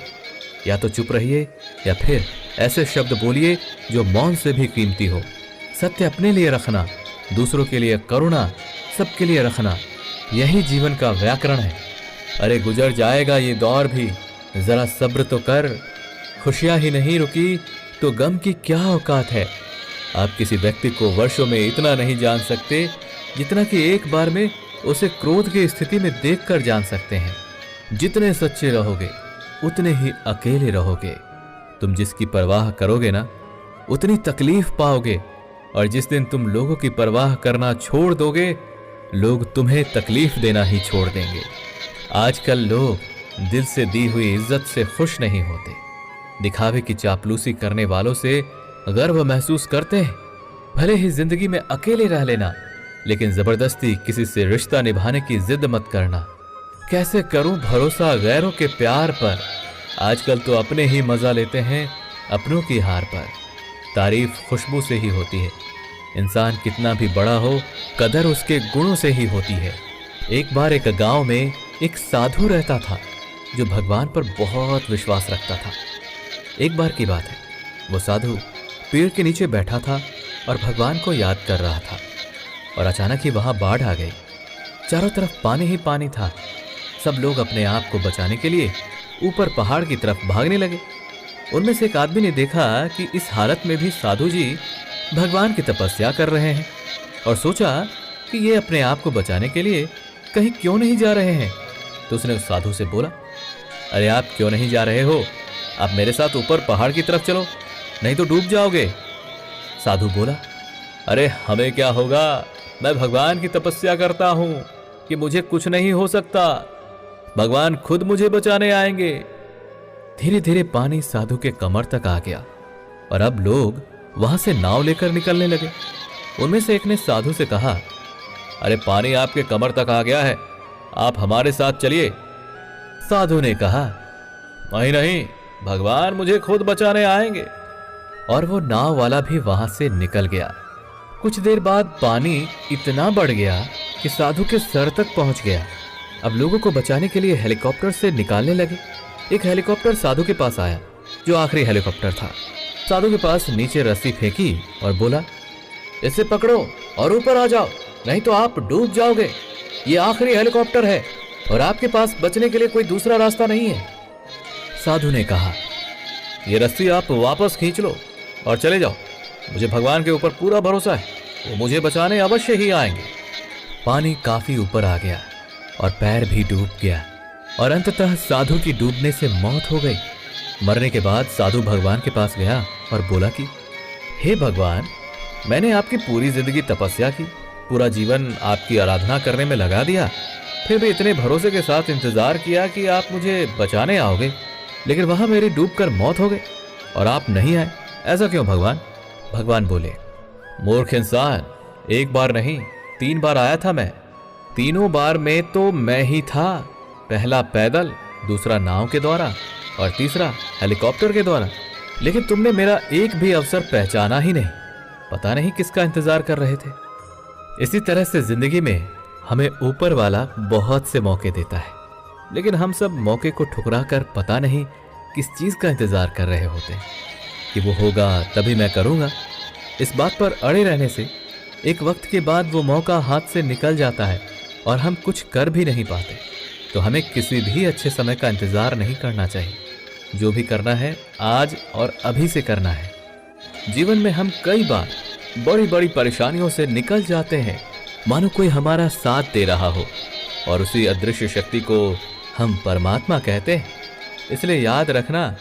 या तो चुप रहिए या फिर ऐसे शब्द बोलिए जो मौन से भी कीमती हो। सत्य अपने लिए रखना, दूसरों के लिए करुणा, सबके लिए रखना, यही जीवन का व्याकरण है। अरे गुजर जाएगा ये दौर भी, जरा सब्र तो कर। खुशियां ही नहीं रुकी तो गम की क्या औकात है। आप किसी व्यक्ति को वर्षों में इतना नहीं जान सकते जितना कि एक बार में उसे क्रोध की स्थिति में देखकर जान सकते हैं। जितने सच्चे रहोगे उतने ही अकेले रहोगे। तुम जिसकी परवाह करोगे ना उतनी तकलीफ पाओगे, और जिस दिन तुम लोगों की परवाह करना छोड़ दोगे लोग तुम्हें तकलीफ देना ही छोड़ देंगे। आजकल लोग दिल से दी हुई इज्जत से खुश नहीं होते, दिखावे की चापलूसी करने वालों से गर्व महसूस करते हैं। भले ही जिंदगी में अकेले रह लेना, लेकिन जबरदस्ती किसी से रिश्ता निभाने की जिद मत करना। कैसे करूं भरोसा गैरों के प्यार पर, आजकल तो अपने ही मजा लेते हैं अपनों की हार पर। तारीफ खुशबू से ही होती है, इंसान कितना भी बड़ा हो कदर उसके गुणों से ही होती है। एक बार एक गांव में एक साधु रहता था जो भगवान पर बहुत विश्वास रखता था। एक बार की बात है, वो साधु पेड़ के नीचे बैठा था और भगवान को याद कर रहा था, और अचानक ही वहां बाढ़ आ गई। चारों तरफ पानी ही पानी था। सब लोग अपने आप को बचाने के लिए ऊपर पहाड़ की तरफ भागने लगे। उनमें से एक आदमी ने देखा कि इस हालत में भी साधु जी भगवान की तपस्या कर रहे हैं, और सोचा कि ये अपने आप को बचाने के लिए कहीं क्यों नहीं जा रहे हैं। तो उसने उस साधु से बोला, अरे आप क्यों नहीं जा रहे हो? आप मेरे साथ ऊपर पहाड़ की तरफ चलो, नहीं तो डूब जाओगे। साधु बोला, अरे हमें क्या होगा, मैं भगवान की तपस्या करता हूं कि मुझे कुछ नहीं हो सकता, भगवान खुद मुझे बचाने आएंगे। धीरे धीरे पानी साधु के कमर तक आ गया और अब लोग वहां से नाव लेकर निकलने लगे। उनमें से एक ने साधु से कहा, अरे पानी आपके कमर तक आ गया है, आप हमारे साथ चलिए। साधु ने कहा, नहीं नहीं, भगवान मुझे खुद बचाने आएंगे। और वो नाव वाला भी वहां से निकल गया। कुछ देर बाद पानी इतना बढ़ गया कि साधु के सर तक पहुंच गया। अब लोगों को बचाने के लिए हेलीकॉप्टर से निकालने लगे। एक हेलीकॉप्टर साधु के पास आया, जो आखिरी हेलीकॉप्टर था। साधु के पास नीचे रस्सी फेंकी और बोला, इसे पकड़ो और ऊपर आ जाओ, नहीं तो आप डूब जाओगे। ये आखिरी हेलीकॉप्टर है और आपके पास बचने के लिए कोई दूसरा रास्ता नहीं है। साधु ने कहा, ये रस्सी आप वापस खींच लो और चले जाओ, मुझे भगवान के ऊपर पूरा भरोसा है, वो मुझे बचाने अवश्य ही आएंगे। पानी काफी ऊपर आ गया और पैर भी डूब गया और अंततः साधु की डूबने से मौत हो गई। मरने के बाद साधु भगवान के पास गया और बोला कि हे भगवान, मैंने आपकी पूरी जिंदगी तपस्या की, पूरा जीवन आपकी आराधना करने में लगा दिया, फिर भी इतने भरोसे के साथ इंतजार किया कि आप मुझे बचाने आओगे, लेकिन वहां मेरी डूबकर मौत हो गई और आप नहीं आए। ऐसा क्यों भगवान? भगवान बोले, मूर्ख इंसान, एक बार नहीं 3 बार आया था मैं। तीनों बार में तो मैं ही था, पहला पैदल, दूसरा नाव के द्वारा और तीसरा हेलीकॉप्टर के द्वारा, लेकिन तुमने मेरा एक भी अवसर पहचाना ही नहीं। पता नहीं किसका इंतजार कर रहे थे। इसी तरह से जिंदगी में हमें ऊपर वाला बहुत से मौके देता है, लेकिन हम सब मौके को ठुकरा कर पता नहीं किस चीज का इंतजार कर रहे होते हैं कि वो होगा तभी मैं करूंगा। इस बात पर अड़े रहने से एक वक्त के बाद वो मौका हाथ से निकल जाता है और हम कुछ कर भी नहीं पाते। तो हमें किसी भी अच्छे समय का इंतजार नहीं करना चाहिए। जो भी करना है आज और अभी से करना है। जीवन में हम कई बार बड़ी बड़ी परेशानियों से निकल जाते हैं, मानो कोई हमारा साथ दे रहा हो, और उसी अदृश्य शक्ति को हम परमात्मा कहते हैं। इसलिए याद रखना,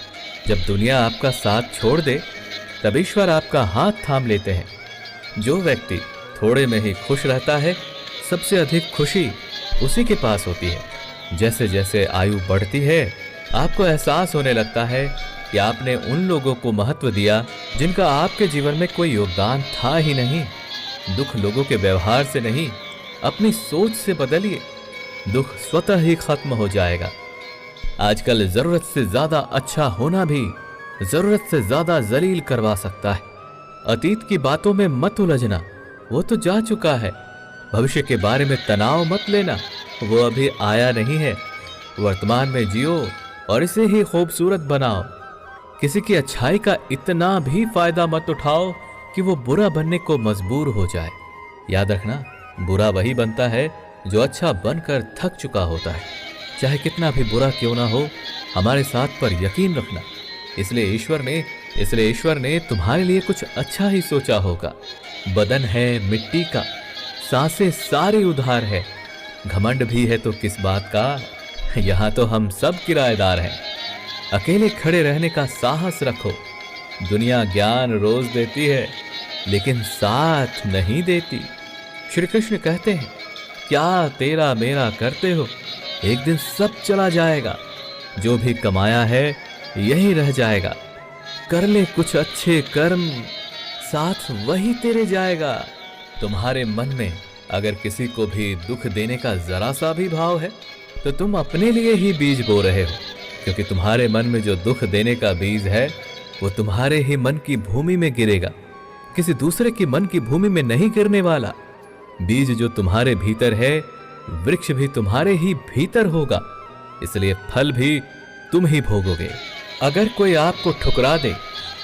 जब दुनिया आपका साथ छोड़ दे तब ईश्वर आपका हाथ थाम लेते हैं। जो व्यक्ति थोड़े में ही खुश रहता है, सबसे अधिक खुशी उसी के पास होती है। जैसे जैसे आयु बढ़ती है, आपको एहसास होने लगता है कि आपने उन लोगों को महत्व दिया जिनका आपके जीवन में कोई योगदान था ही नहीं। दुख लोगों के व्यवहार से नहीं, अपनी सोच से बदलिए, दुख स्वतः ही खत्म हो जाएगा। आजकल जरूरत से ज्यादा अच्छा होना भी जरूरत से ज्यादा जलील करवा सकता है। अतीत की बातों में मत उलझना, वो तो जा चुका है। भविष्य के बारे में तनाव मत लेना, वो अभी आया नहीं है। वर्तमान में जियो और इसे ही खूबसूरत बनाओ। किसी की अच्छाई का इतना भी फायदा मत उठाओ कि वो बुरा बनने को मजबूर हो जाए। याद रखना, बुरा वही बनता है जो अच्छा बनकर थक चुका होता है। चाहे कितना भी बुरा क्यों ना हो, हमारे साथ पर यकीन रखना। इसलिए ईश्वर ने तुम्हारे लिए कुछ अच्छा ही सोचा होगा। बदन है मिट्टी का, सांसें सारी उधार है। घमंड भी है तो किस बात का, यहाँ तो हम सब किराएदार हैं। अकेले खड़े रहने का साहस रखो। दुनिया ज्ञान रोज देती है, लेकिन साथ नहीं देती। श्री कृष्ण कहते हैं, क्या तेरा मेरा करते हो, एक दिन सब चला जाएगा। जो भी कमाया है यही रह जाएगा। कर ले कुछ अच्छे कर्म, साथ वही तेरे जाएगा। तुम्हारे मन में अगर किसी को भी दुख देने का जरा सा भी भाव है, तो तुम अपने लिए ही बीज बो रहे हो, क्योंकि तुम्हारे मन में जो दुख देने का बीज है वो तुम्हारे ही मन की भूमि में गिरेगा, किसी दूसरे की मन की भूमि में नहीं गिरने वाला। बीज जो तुम्हारे भीतर है, वृक्ष भी तुम्हारे ही भीतर होगा, इसलिए फल भी तुम ही भोगोगे। अगर कोई आपको ठुकरा दे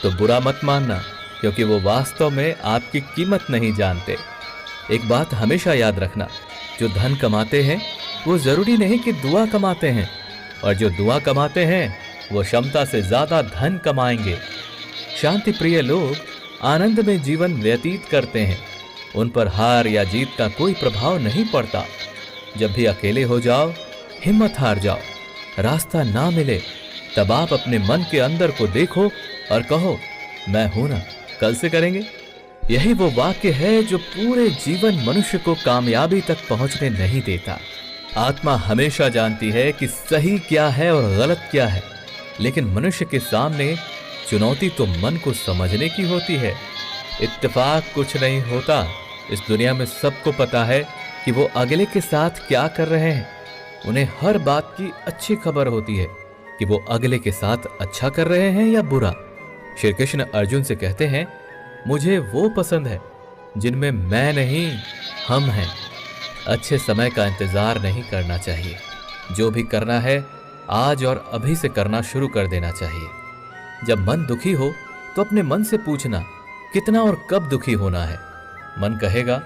तो बुरा मत मानना, क्योंकि वो वास्तव में आपकी कीमत नहीं जानते। एक बात हमेशा याद रखना, जो धन कमाते हैं वो जरूरी नहीं कि दुआ कमाते हैं, और जो दुआ कमाते हैं वो क्षमता से ज्यादा धन कमाएंगे। शांति प्रिय लोग आनंद में जीवन व्यतीत करते हैं। उन पर हार या जीत का कोई प्रभाव नहीं पड़ता। जब भी अकेले हो जाओ, हिम्मत हार जाओ, रास्ता ना मिले, तब आप अपने मन के अंदर को देखो और कहो, मैं हूं ना, कल से करेंगे। यही वो वाक्य है जो पूरे जीवन मनुष्य को कामयाबी तक पहुंचने नहीं देता। आत्मा हमेशा जानती है कि सही क्या है और गलत क्या है, लेकिन मनुष्य के सामने चुनौती तो मन को समझने की होती है। इत्तेफाक कुछ नहीं होता। इस दुनिया में सबको पता है कि वो अगले के साथ क्या कर रहे हैं। उन्हें हर बात की अच्छी खबर होती है कि वो अगले के साथ अच्छा कर रहे हैं या बुरा। श्री कृष्ण अर्जुन से कहते हैं, मुझे वो पसंद है जिनमें मैं नहीं, हम हैं। अच्छे समय का इंतजार नहीं करना चाहिए। जो भी करना है आज और अभी से करना शुरू कर देना चाहिए। जब मन दुखी हो तो अपने मन से पूछना कितना और कब दुखी होना है। मन कहेगा,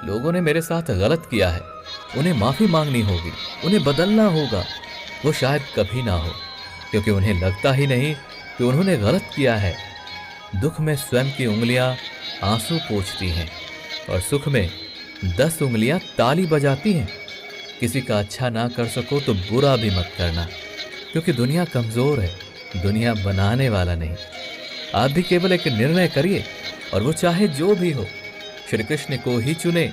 लोगों ने मेरे साथ गलत किया है, उन्हें माफी मांगनी होगी, उन्हें बदलना होगा। वो शायद कभी ना हो, क्योंकि उन्हें लगता ही नहीं कि उन्होंने गलत किया है। दुख में स्वयं की उंगलियां आंसू पोंछती हैं और सुख में 10 उंगलियां ताली बजाती हैं। किसी का अच्छा ना कर सको तो बुरा भी मत करना, क्योंकि दुनिया कमजोर है, दुनिया बनाने वाला नहीं। आप भी केवल एक निर्णय करिए और वो चाहे जो भी हो, श्री कृष्ण को ही चुने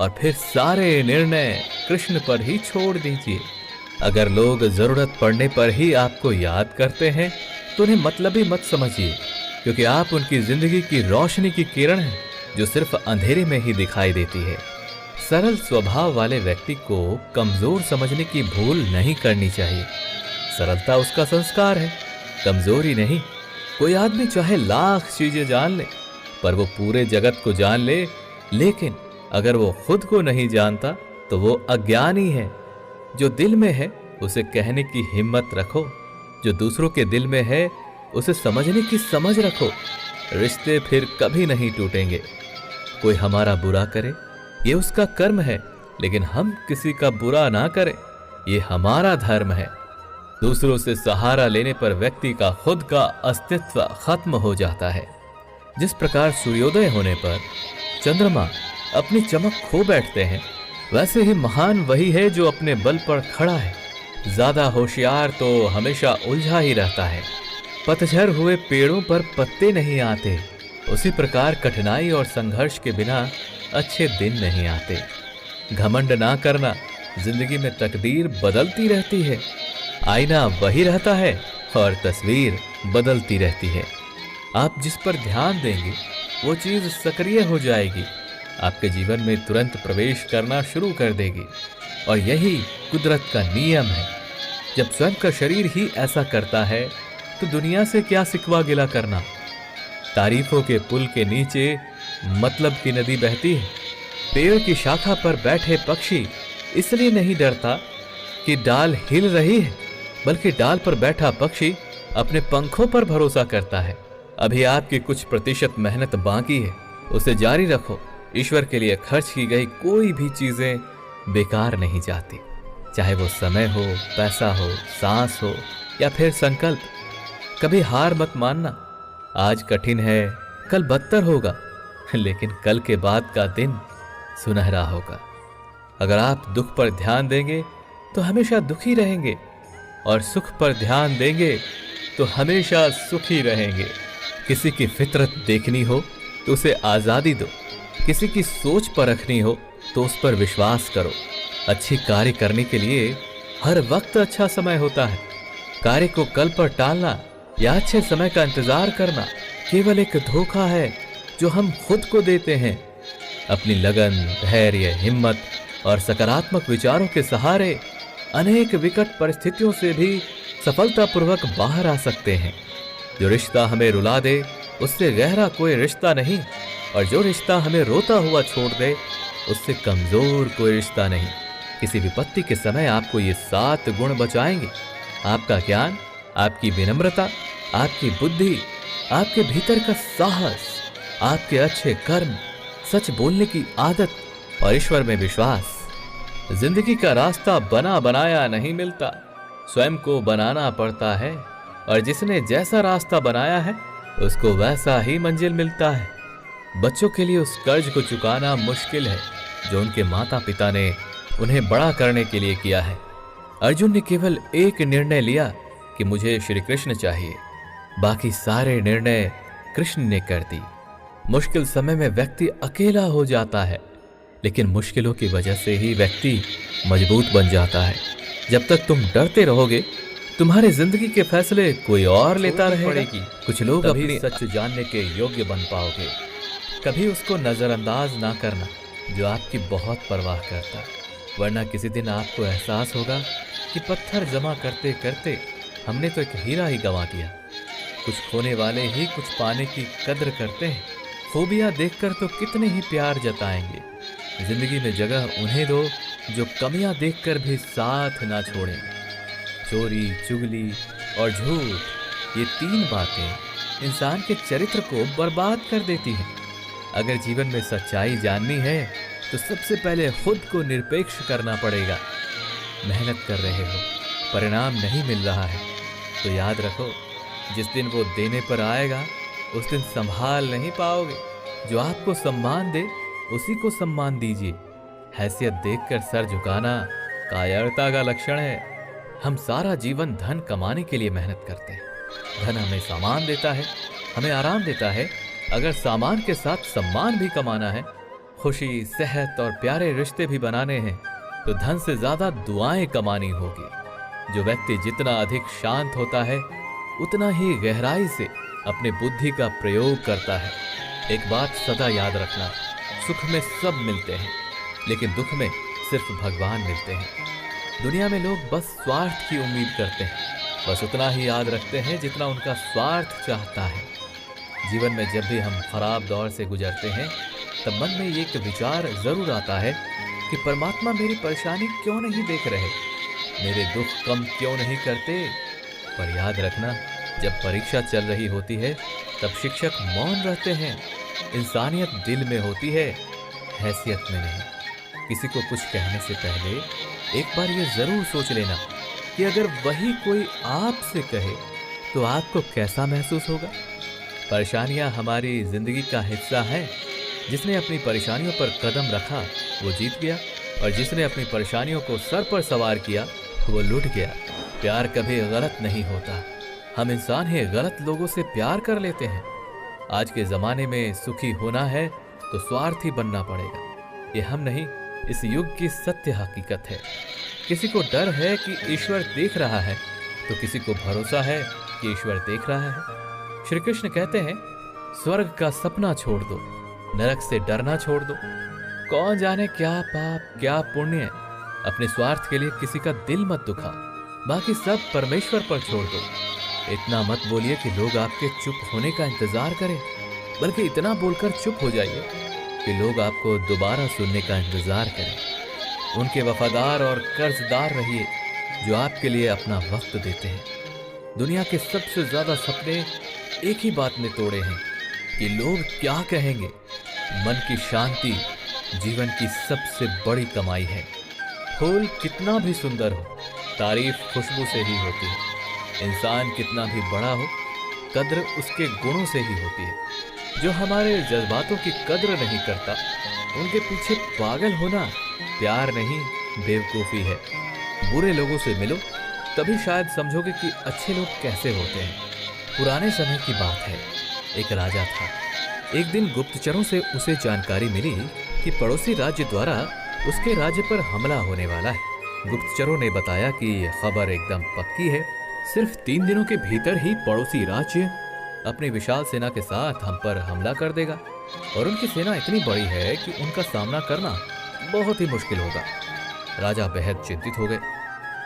और फिर सारे निर्णय कृष्ण पर ही छोड़ दीजिए। अगर लोग जरूरत पड़ने पर ही आपको याद करते हैं तो उन्हें मतलबी मत समझिए, क्योंकि आप उनकी जिंदगी की रोशनी की किरण हैं जो सिर्फ अंधेरे में ही दिखाई देती है। सरल स्वभाव वाले व्यक्ति को कमजोर समझने की भूल नहीं करनी चाहिए। सरलता उसका संस्कार है, कमजोरी नहीं। कोई आदमी चाहे लाख चीजें जान ले, पर वो पूरे जगत को जान ले, लेकिन अगर वो खुद को नहीं जानता तो वो अज्ञानी है। जो दिल में है उसे कहने की हिम्मत रखो, जो दूसरों के दिल में है उसे समझने की समझ रखो। रिश्ते फिर कभी नहीं टूटेंगे। कोई हमारा बुरा करे ये उसका कर्म है, लेकिन हम किसी का बुरा ना करें ये हमारा धर्म है। दूसरों से सहारा लेने पर व्यक्ति का खुद का अस्तित्व खत्म हो जाता है। जिस प्रकार सूर्योदय होने पर चंद्रमा अपनी चमक खो बैठते हैं, वैसे ही महान वही है जो अपने बल पर खड़ा है। ज्यादा होशियार तो हमेशा उलझा ही रहता है। पतझड़ हुए पेड़ों पर पत्ते नहीं आते, उसी प्रकार कठिनाई और संघर्ष के बिना अच्छे दिन नहीं आते। घमंड ना करना, जिंदगी में तकदीर बदलती रहती है। आईना वही रहता है और तस्वीर बदलती रहती है। आप जिस पर ध्यान देंगे वो चीज सक्रिय हो जाएगी, आपके जीवन में तुरंत प्रवेश करना शुरू कर देगी। और यही कुदरत का नियम है। जब स्वयं का शरीर ही ऐसा करता है तो दुनिया से क्या सिकवा गिला करना। तारीफों के पुल के नीचे मतलब की नदी बहती है। पेड़ की शाखा पर बैठे पक्षी इसलिए नहीं डरता कि डाल हिल रही है, बल्कि डाल पर बैठा पक्षी अपने पंखों पर भरोसा करता है। अभी आपकी कुछ प्रतिशत मेहनत बाकी है, उसे जारी रखो। ईश्वर के लिए खर्च की गई कोई भी चीजें बेकार नहीं जाती, चाहे वो समय हो, पैसा हो, सांस हो या फिर संकल्प। कभी हार मत मानना। आज कठिन है, कल बदतर होगा, लेकिन कल के बाद का दिन सुनहरा होगा। अगर आप दुख पर ध्यान देंगे तो हमेशा दुखी रहेंगे, और सुख पर ध्यान देंगे तो हमेशा सुखी रहेंगे। किसी की फितरत देखनी हो तो उसे आजादी दो, किसी की सोच पर रखनी हो तो उस पर विश्वास करो। अच्छी कार्य करने के लिए हर वक्त अच्छा समय होता है। कार्य को कल पर टालना या अच्छे समय का इंतजार करना केवल एक धोखा है जो हम खुद को देते हैं। अपनी लगन, धैर्य, हिम्मत और सकारात्मक विचारों के सहारे अनेक विकट परिस्थितियों से भी सफलतापूर्वक बाहर आ सकते हैं। जो रिश्ता हमें रुला दे उससे गहरा कोई रिश्ता नहीं, और जो रिश्ता हमें रोता हुआ छोड़ दे उससे कमजोर कोई रिश्ता नहीं। किसी विपत्ति के समय आपको ये 7 गुण बचाएंगे। आपका ज्ञान, आपकी विनम्रता, आपकी बुद्धि, आपके भीतर का साहस, आपके अच्छे कर्म, सच बोलने की आदत और ईश्वर में विश्वास। जिंदगी का रास्ता बना बनाया नहीं मिलता, स्वयं को बनाना पड़ता है, और जिसने जैसा रास्ता बनाया है उसको वैसा ही मंजिल मिलता है। बच्चों के लिए उस कर्ज को चुकाना मुश्किल है जो उनके माता पिता ने उन्हें बड़ा करने के लिए किया है। अर्जुन ने केवल एक निर्णय लिया कि मुझे श्री कृष्ण चाहिए। बाकी सारे निर्णय कृष्ण ने कर दी। मुश्किल समय में व्यक्ति अकेला हो जाता है, लेकिन मुश्किलों की वजह से ही व्यक्ति मजबूत बन जाता है। जब तक तुम डरते रहोगे, तुम्हारे जिंदगी के फैसले कोई और लेता रहेगा। कुछ लोग अपनी सच जानने के योग्य बन पाओगे। कभी उसको नजरअंदाज ना करना जो आपकी बहुत परवाह करता है, वरना किसी दिन आपको एहसास होगा कि पत्थर जमा करते करते हमने तो एक हीरा ही गंवा दिया। कुछ खोने वाले ही कुछ पाने की कद्र करते हैं। खूबियां देखकर तो कितने ही प्यार जताएंगे। जिंदगी में जगह उन्हें दो जो कमियां देखकर भी साथ ना छोड़ें। चोरी, चुगली और झूठ, ये 3 बातें इंसान के चरित्र को बर्बाद कर देती हैं। अगर जीवन में सच्चाई जाननी है तो सबसे पहले खुद को निरपेक्ष करना पड़ेगा। मेहनत कर रहे हो, परिणाम नहीं मिल रहा है तो याद रखो, जिस दिन वो देने पर आएगा उस दिन संभाल नहीं पाओगे। जो आपको सम्मान दे उसी को सम्मान दीजिए। हैसियत देखकर सर झुकाना कायरता का लक्षण है। हम सारा जीवन धन कमाने के लिए मेहनत करते हैं। धन हमें सामान देता है, हमें आराम देता है। अगर सामान के साथ सम्मान भी कमाना है, खुशी, सेहत और प्यारे रिश्ते भी बनाने हैं, तो धन से ज्यादा दुआएं कमानी होगी। जो व्यक्ति जितना अधिक शांत होता है, उतना ही गहराई से अपने बुद्धि का प्रयोग करता है। एक बात सदा याद रखना, सुख में सब मिलते हैं, लेकिन दुख में सिर्फ भगवान मिलते हैं। दुनिया में लोग बस स्वार्थ की उम्मीद करते हैं, बस उतना ही याद रखते हैं जितना उनका स्वार्थ चाहता है। जीवन में जब भी हम खराब दौर से गुजरते हैं, तब मन में एक विचार जरूर आता है कि परमात्मा मेरी परेशानी क्यों नहीं देख रहे, मेरे दुख कम क्यों नहीं करते। पर याद रखना, जब परीक्षा चल रही होती है तब शिक्षक मौन रहते हैं। इंसानियत दिल में होती है, हैसियत में नहीं। किसी को कुछ कहने से पहले एक बार ये जरूर सोच लेना कि अगर वही कोई आपसे कहे तो आपको कैसा महसूस होगा। परेशानियां हमारी जिंदगी का हिस्सा है। जिसने अपनी परेशानियों पर कदम रखा वो जीत गया, और जिसने अपनी परेशानियों को सर पर सवार किया वो लूट गया। प्यार कभी गलत नहीं होता। हम इंसान ही गलत लोगों से प्यार कर लेते हैं। आज के जमाने में सुखी होना है तो स्वार्थी बनना पड़ेगा। ये हम नहीं, इस युग की सत्य हकीकत है। किसी को डर है कि ईश्वर देख रहा है, तो किसी को भरोसा है कि ईश्वर देख रहा है। श्री कृष्ण कहते हैं, स्वर्ग का सपना छोड़ दो, नरक से डरना छोड़ दो। कौन जाने क्या पाप क्या पुण्य। अपने स्वार्थ के लिए किसी का दिल मत दुखा, बाकी सब परमेश्वर पर छोड़ दो। इतना मत बोलिए कि लोग आपके चुप होने का इंतजार करें, बल्कि इतना बोलकर चुप हो जाइए कि लोग आपको दोबारा सुनने का इंतजार करें। उनके वफादार और कर्जदार रहिए जो आपके लिए अपना वक्त देते हैं। दुनिया के सबसे ज्यादा सपने एक ही बात ने तोड़े हैं कि लोग क्या कहेंगे। मन की शांति जीवन की सबसे बड़ी कमाई है। फूल कितना भी सुंदर हो, तारीफ खुशबू से ही होती है। इंसान कितना भी बड़ा हो, कद्र उसके गुणों से ही होती है। जो हमारे जज्बातों की कद्र नहीं करता, उनके पीछे पागल होना प्यार नहीं बेवकूफ़ी है। बुरे लोगों से मिलो, तभी शायद समझोगे कि अच्छे लोग कैसे होते हैं। पुराने समय की बात है, एक राजा था। एक दिन गुप्तचरों से उसे जानकारी मिली कि पड़ोसी राज्य द्वारा उसके राज्य पर हमला होने वाला है। गुप्तचरों ने बताया कि खबर एकदम पक्की है, सिर्फ 3 दिनों के भीतर ही पड़ोसी राज्य अपनी विशाल सेना के साथ हम पर हमला कर देगा, और उनकी सेना इतनी बड़ी है कि उनका सामना करना बहुत ही मुश्किल होगा। राजा बेहद चिंतित हो गए।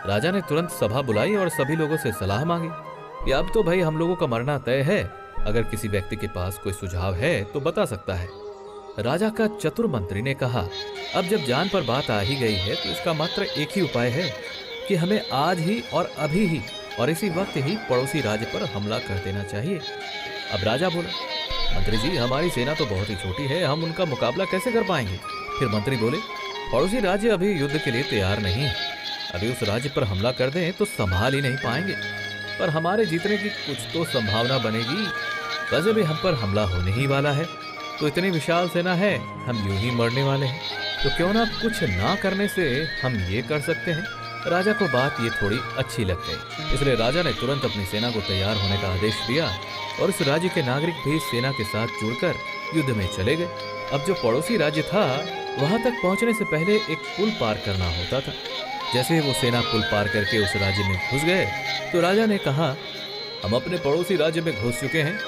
राजा ने तुरंत सभा बुलाई और सभी लोगों से सलाह मांगी कि अब तो भाई हम लोगों का मरना तय है, अगर किसी व्यक्ति के पास कोई सुझाव है तो बता सकता है। राजा का चतुर मंत्री ने कहा, अब जब जान पर बात आ ही गई है तो इसका मात्र एक ही उपाय है कि हमें आज ही और अभी ही और इसी वक्त ही पड़ोसी राज्य पर हमला कर देना चाहिए। अब राजा बोला, मंत्री जी हमारी सेना तो बहुत ही छोटी है, हम उनका मुकाबला कैसे कर पाएंगे। फिर मंत्री बोले, पड़ोसी राज्य अभी युद्ध के लिए तैयार नहीं है, अभी उस राज्य पर हमला कर दें तो संभाल ही नहीं पाएंगे, पर हमारे जीतने की कुछ तो संभावना बनेगी। वैसे भी हम पर हमला होने ही वाला है, तो इतनी विशाल सेना है, हम यूं ही मरने वाले हैं, तो क्यों ना कुछ ना करने से हम ये कर सकते हैं राजा को बात ये थोड़ी अच्छी लग गई, इसलिए राजा ने तुरंत अपनी सेना को तैयार होने का आदेश दिया और उस राज्य के नागरिक भी सेना के साथ जुड़कर युद्ध में चले गए। अब जो पड़ोसी राज्य था वहां तक पहुंचने से पहले एक पुल पार करना होता था। जैसे ही वो सेना पुल पार करके उस राज्य में घुस गए तो राजा ने कहा, हम अपने पड़ोसी राज्य में घुस चुके हैं,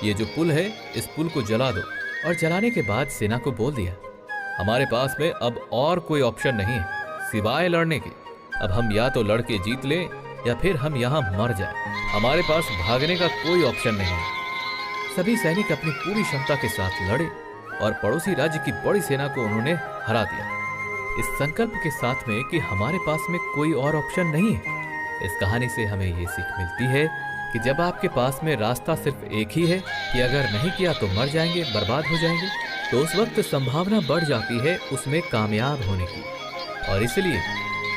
ये जो पुल है इस पुल को जला दो। और जलाने के बाद सेना को बोल दिया, हमारे पास में अब और कोई ऑप्शन नहीं है सिवाय लड़ने के। अब हम या तो लड़के जीत लें या फिर हम यहाँ मर जाएं। हमारे पास भागने का कोई ऑप्शन नहीं है। सभी सैनिक अपनी पूरी क्षमता के साथ लड़े और पड़ोसी राज्य की बड़ी सेना को उन्होंने हरा दिया, इस संकल्प के साथ में कि हमारे पास में कोई और ऑप्शन नहीं है। इस कहानी से हमें ये सीख मिलती है कि जब आपके पास में रास्ता सिर्फ एक ही है कि अगर नहीं किया तो मर जाएंगे, बर्बाद हो जाएंगे, तो उस वक्त संभावना बढ़ जाती है उसमें कामयाब होने की। और इसलिए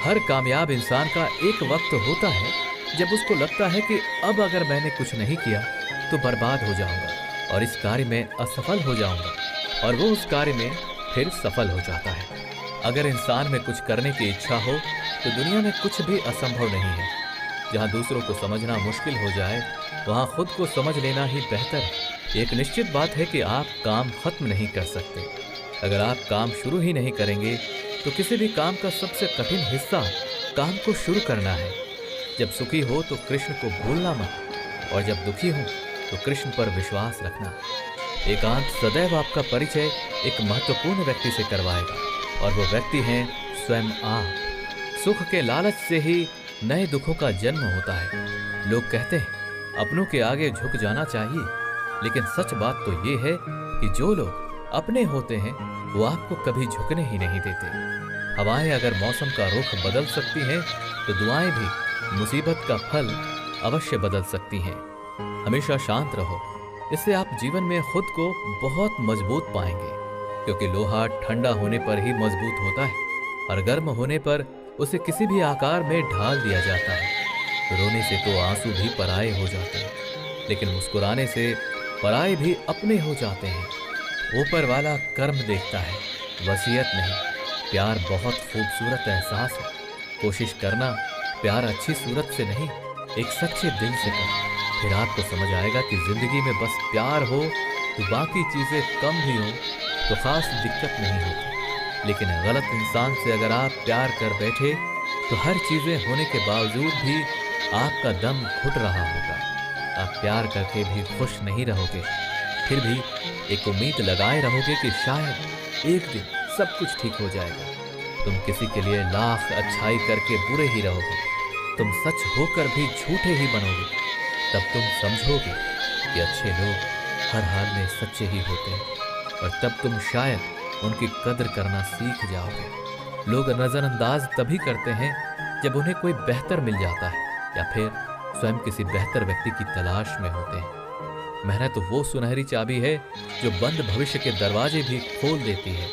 हर कामयाब इंसान का एक वक्त होता है जब उसको लगता है कि अब अगर मैंने कुछ नहीं किया तो बर्बाद हो जाऊंगा और इस कार्य में असफल हो जाऊंगा, और वो उस कार्य में फिर सफल हो जाता है। अगर इंसान में कुछ करने की इच्छा हो तो दुनिया में कुछ भी असंभव नहीं है। जहाँ दूसरों को समझना मुश्किल हो जाए वहाँ खुद को समझ लेना ही बेहतर है। एक निश्चित बात है कि आप काम खत्म नहीं कर सकते। अगर आप काम शुरू ही नहीं करेंगे तो किसी भी काम का सबसे कठिन हिस्सा काम को शुरू करना है। जब सुखी हो तो कृष्ण को भूलना मत, और जब दुखी हो तो कृष्ण पर विश्वास रखना। एकांत सदैव आपका परिचय एक महत्वपूर्ण व्यक्ति से करवाएगा, और वो व्यक्ति हैं स्वयं आप। सुख के लालच से ही नए दुखों का जन्म होता है। लोग कहते हैं अपनों के आगे झुक जाना चाहिए, लेकिन सच बात तो ये है कि जो लोग अपने होते हैं वो आपको कभी झुकने ही नहीं देते। हवाएं अगर मौसम का रुख बदल सकती हैं तो दुआएं भी मुसीबत का फल अवश्य बदल सकती हैं। हमेशा शांत रहो, इससे आप जीवन में खुद को बहुत मजबूत पाएंगे, क्योंकि लोहा ठंडा होने पर ही मजबूत होता है और गर्म होने पर उसे किसी भी आकार में ढाल दिया जाता है। रोने से तो आंसू भी पराये हो जाते हैं, लेकिन मुस्कुराने से पराये भी अपने हो जाते हैं। ऊपर वाला कर्म देखता है, वसीयत नहीं। प्यार बहुत खूबसूरत एहसास है। कोशिश करना प्यार अच्छी सूरत से नहीं, एक सच्चे दिल से करना। फिर आपको समझ आएगा कि जिंदगी में बस प्यार हो तो बाकी चीजें कम भी हो तो खास दिक्कत नहीं होती। लेकिन गलत इंसान से अगर आप प्यार कर बैठे तो हर चीजें होने के बावजूद भी आपका दम घुट रहा होगा। आप प्यार करके भी खुश नहीं रहोगे, फिर भी एक उम्मीद लगाए रहोगे कि शायद एक दिन सब कुछ ठीक हो जाएगा। तुम किसी के लिए लाख अच्छाई करके बुरे ही रहोगे, तुम सच होकर भी झूठे ही बनोगे। तब तुम समझोगे कि अच्छे लोग हर हाल में सच्चे ही होते हैं, और तब तुम शायद उनकी कदर करना सीख जाओगे। लोग नजरअंदाज तभी करते हैं जब उन्हें कोई बेहतर मिल जाता है या फिर स्वयं किसी बेहतर व्यक्ति की तलाश में होते हैं। मेहनत वो सुनहरी चाबी है जो बंद भविष्य के दरवाजे भी खोल देती है।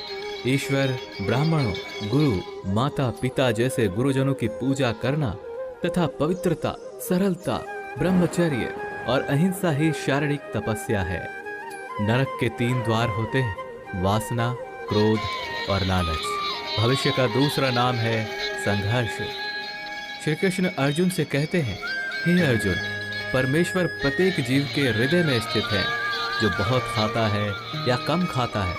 ईश्वर, ब्राह्मणों, गुरु, माता पिता जैसे गुरुजनों की पूजा करना तथा पवित्रता, सरलता, ब्रह्मचर्य और अहिंसा ही शारीरिक तपस्या है। नरक के 3 द्वार होते हैं, वासना, क्रोध और लालच। भविष्य का दूसरा नाम है संघर्ष। श्री कृष्ण अर्जुन से कहते हैं, हे अर्जुन, परमेश्वर प्रत्येक जीव के हृदय में स्थित है। जो बहुत खाता है या कम खाता है,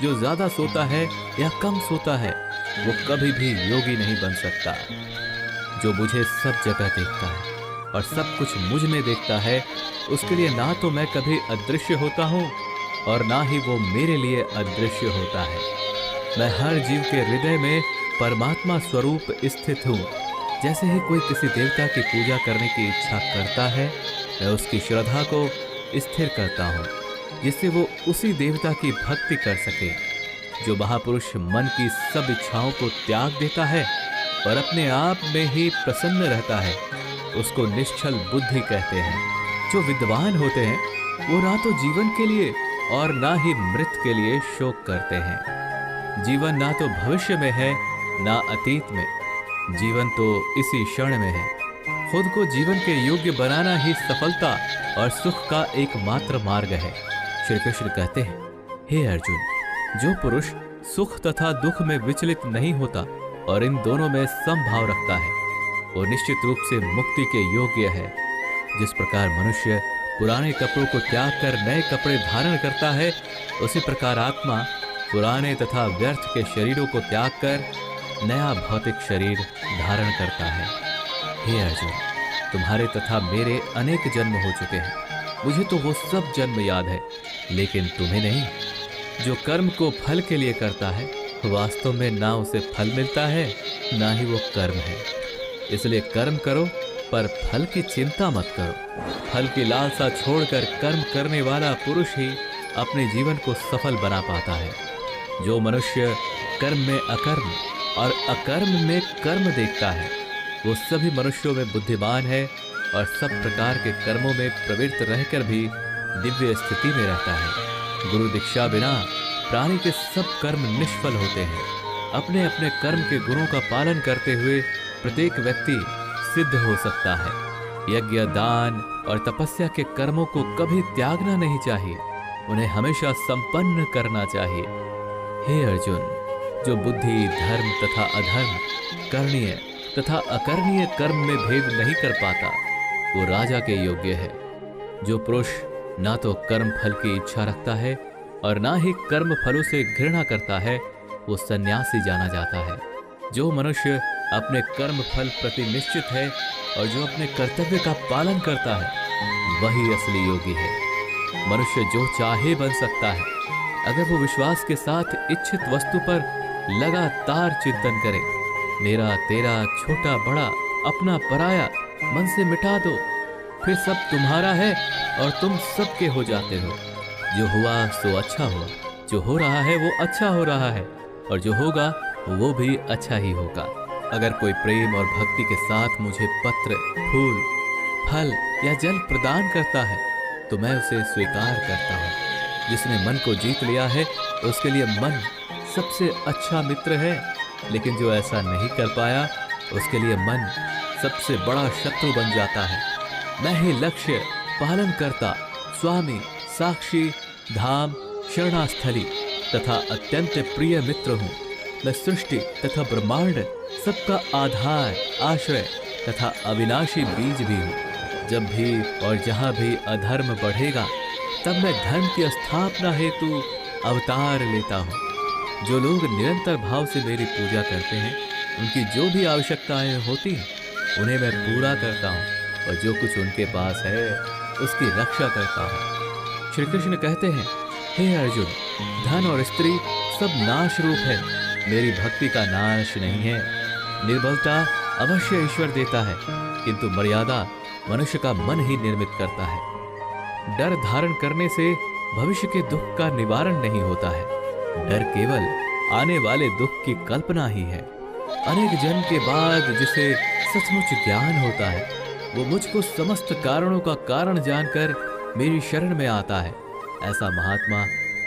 जो ज्यादा सोता है या कम सोता है, वो कभी भी योगी नहीं बन सकता। जो मुझे सब जगह देखता है और सब कुछ मुझ में देखता है, उसके लिए ना तो मैं कभी अदृश्य होता हूँ और ना ही वो मेरे लिए अदृश्य होता है। मैं हर जीव के हृदय में परमात्मा स्वरूप स्थित हूँ। जैसे ही कोई किसी देवता की पूजा करने की इच्छा करता है, मैं उसकी श्रद्धा को स्थिर करता हूँ, जिससे वो उसी देवता की भक्ति कर सके। जो महापुरुष मन की सब इच्छाओं को त्याग देता है और अपने आप में ही प्रसन्न रहता है, उसको निश्चल बुद्धि कहते हैं। जो विद्वान होते हैं वो ना तो जीवन के लिए और ना ही मृत के लिए शोक करते हैं। जीवन ना तो भविष्य में है ना अतीत में, जीवन तो इसी क्षण में है। खुद को जीवन के योग्य बनाना ही सफलता और सुख का एकमात्र मार्ग है। श्री कृष्ण कहते हैं, हे अर्जुन, जो पुरुष सुख तथा दुख में विचलित नहीं होता और इन दोनों में समभाव रखता है, वो निश्चित रूप से मुक्ति के योग्य है। जिस प्रकार मनुष्य पुराने कपड़ों को त्याग कर नए कपड़े धारण करता है, उसी प्रकार आत्मा पुराने तथा व्यर्थ के शरीरों को त्याग कर नया भौतिक शरीर धारण करता है। हे अर्जुन, तुम्हारे तथा मेरे अनेक जन्म हो चुके हैं। मुझे तो वो सब जन्म याद है, लेकिन तुम्हें नहीं। जो कर्म को फल के लिए करता है, वास्तव में ना उसे फल मिलता है, ना ही वो कर्म है। इसलिए कर्म करो, पर फल की चिंता मत करो। फल की लालसा छोड़कर कर्म करने वाला पुरुष ही अपने जीवन को सफल बना पाता है। जो मनुष्य कर्म में अकर्म और अकर्म में कर्म देखता है, वो सभी मनुष्यों में बुद्धिमान है और सब प्रकार के कर्मों में प्रवृत्त रहकर भी दिव्य स्थिति में रहता है। गुरु दीक्षा बिना प्राणी के सब कर्म निष्फल होते हैं। अपने अपने कर्म के गुणों का पालन करते हुए प्रत्येक व्यक्ति सिद्ध हो सकता है। यज्ञ, दान और तपस्या के कर्मों को कभी त्यागना नहीं चाहिए, उन्हें हमेशा संपन्न करना चाहिए। हे अर्जुन, जो बुद्धि, धर्म तथा अधर्म, करणीय तथा अकरणीय कर्म में भेद नहीं कर पाता, वो राजा के योग्य है। जो पुरुष ना तो कर्म फल की इच्छा रखता है और ना ही कर्म फलों से घृणा करता है, वो सन्यासी जाना जाता है। जो मनुष्य अपने कर्म फल प्रति निश्चित है और जो अपने कर्तव्य का पालन करता है, वही असली योगी है। मनुष्य जो चाहे बन सकता है, अगर वो विश्वास के साथ इच्छित वस्तु पर लगातार चिंतन करे। मेरा, तेरा, छोटा बड़ा, अपना पराया मन से मिटा दो, फिर सब तुम्हारा है और तुम सबके हो जाते हो। जो हुआ सो अच्छा हुआ, जो हो रहा है वो अच्छा हो रहा है, और जो होगा वो भी अच्छा ही होगा। अगर कोई प्रेम और भक्ति के साथ मुझे पत्र, फूल, फल या जल प्रदान करता है, तो मैं उसे स्वीकार करता हूँ। जिसने मन को जीत लिया है, उसके लिए मन सबसे अच्छा मित्र है, लेकिन जो ऐसा नहीं कर पाया, उसके लिए मन सबसे बड़ा शत्रु बन जाता है। मैं ही लक्ष्य, पालन करता, स्वामी, साक्षी, धाम, शरणास्थली तथा अत्यंत प्रिय मित्र हूँ। मैं सृष्टि तथा ब्रह्मांड सबका आधार, आश्रय तथा अविनाशी बीज भी हूँ। जब भी और जहाँ भी अधर्म बढ़ेगा, तब मैं धर्म की स्थापना हेतु अवतार लेता हूँ। जो लोग निरंतर भाव से मेरी पूजा करते हैं, उनकी जो भी आवश्यकताएं होती हैं, उन्हें मैं पूरा करता हूँ, और जो कुछ उनके पास है, उसकी रक्षा करता हूँ। श्री कृष्ण कहते हैं, हे अर्जुन, धन और स्त्री सब नाश रूप है, मेरी भक्ति का नाश नहीं है। निर्बलता अवश्य ईश्वर देता है, किंतु मर्यादा मनुष्य का मन ही निर्मित करता है। डर धारण करने से भविष्य के दुख का निवारण नहीं होता है। डर केवल आने वाले दुख की कल्पना ही है। अनेक जन्म के बाद जिसे सचमुच ज्ञान होता है, वो मुझको समस्त कारणों का कारण जानकर मेरी शरण में आता है। ऐसा महात्मा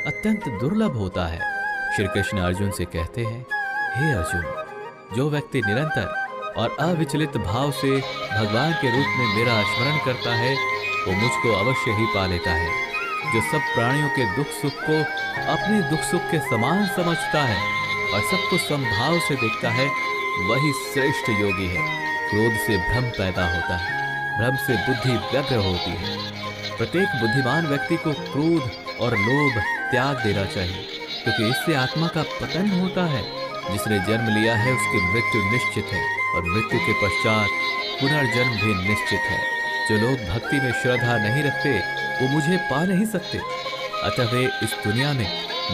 अत्यंत दुर्लभ होता है। श्री कृष्ण अर्जुन से कहते हैं, हे अर्जुन, जो व्यक्ति निरंतर और अविचलित भाव से भगवान के रूप में मेरा स्मरण करता है, वो मुझको अवश्य ही पा लेता है। जो सब प्राणियों के दुख सुख को अपने दुख सुख के समान समझता है और सबको समभाव से देखता है, वही श्रेष्ठ योगी है। क्रोध से भ्रम पैदा होता है, भ्रम से बुद्धि व्यग्र होती है। प्रत्येक बुद्धिमान व्यक्ति को क्रोध और लोभ त्याग देना चाहिए, क्योंकि इससे आत्मा का पतन होता है। जिसने जन्म लिया है, उसकी मृत्यु निश्चित है, और मृत्यु के पश्चात पुनर्जन्म भी निश्चित है। जो लोग भक्ति में श्रद्धा नहीं रखते, वो मुझे पा नहीं सकते। अतः वे इस दुनिया में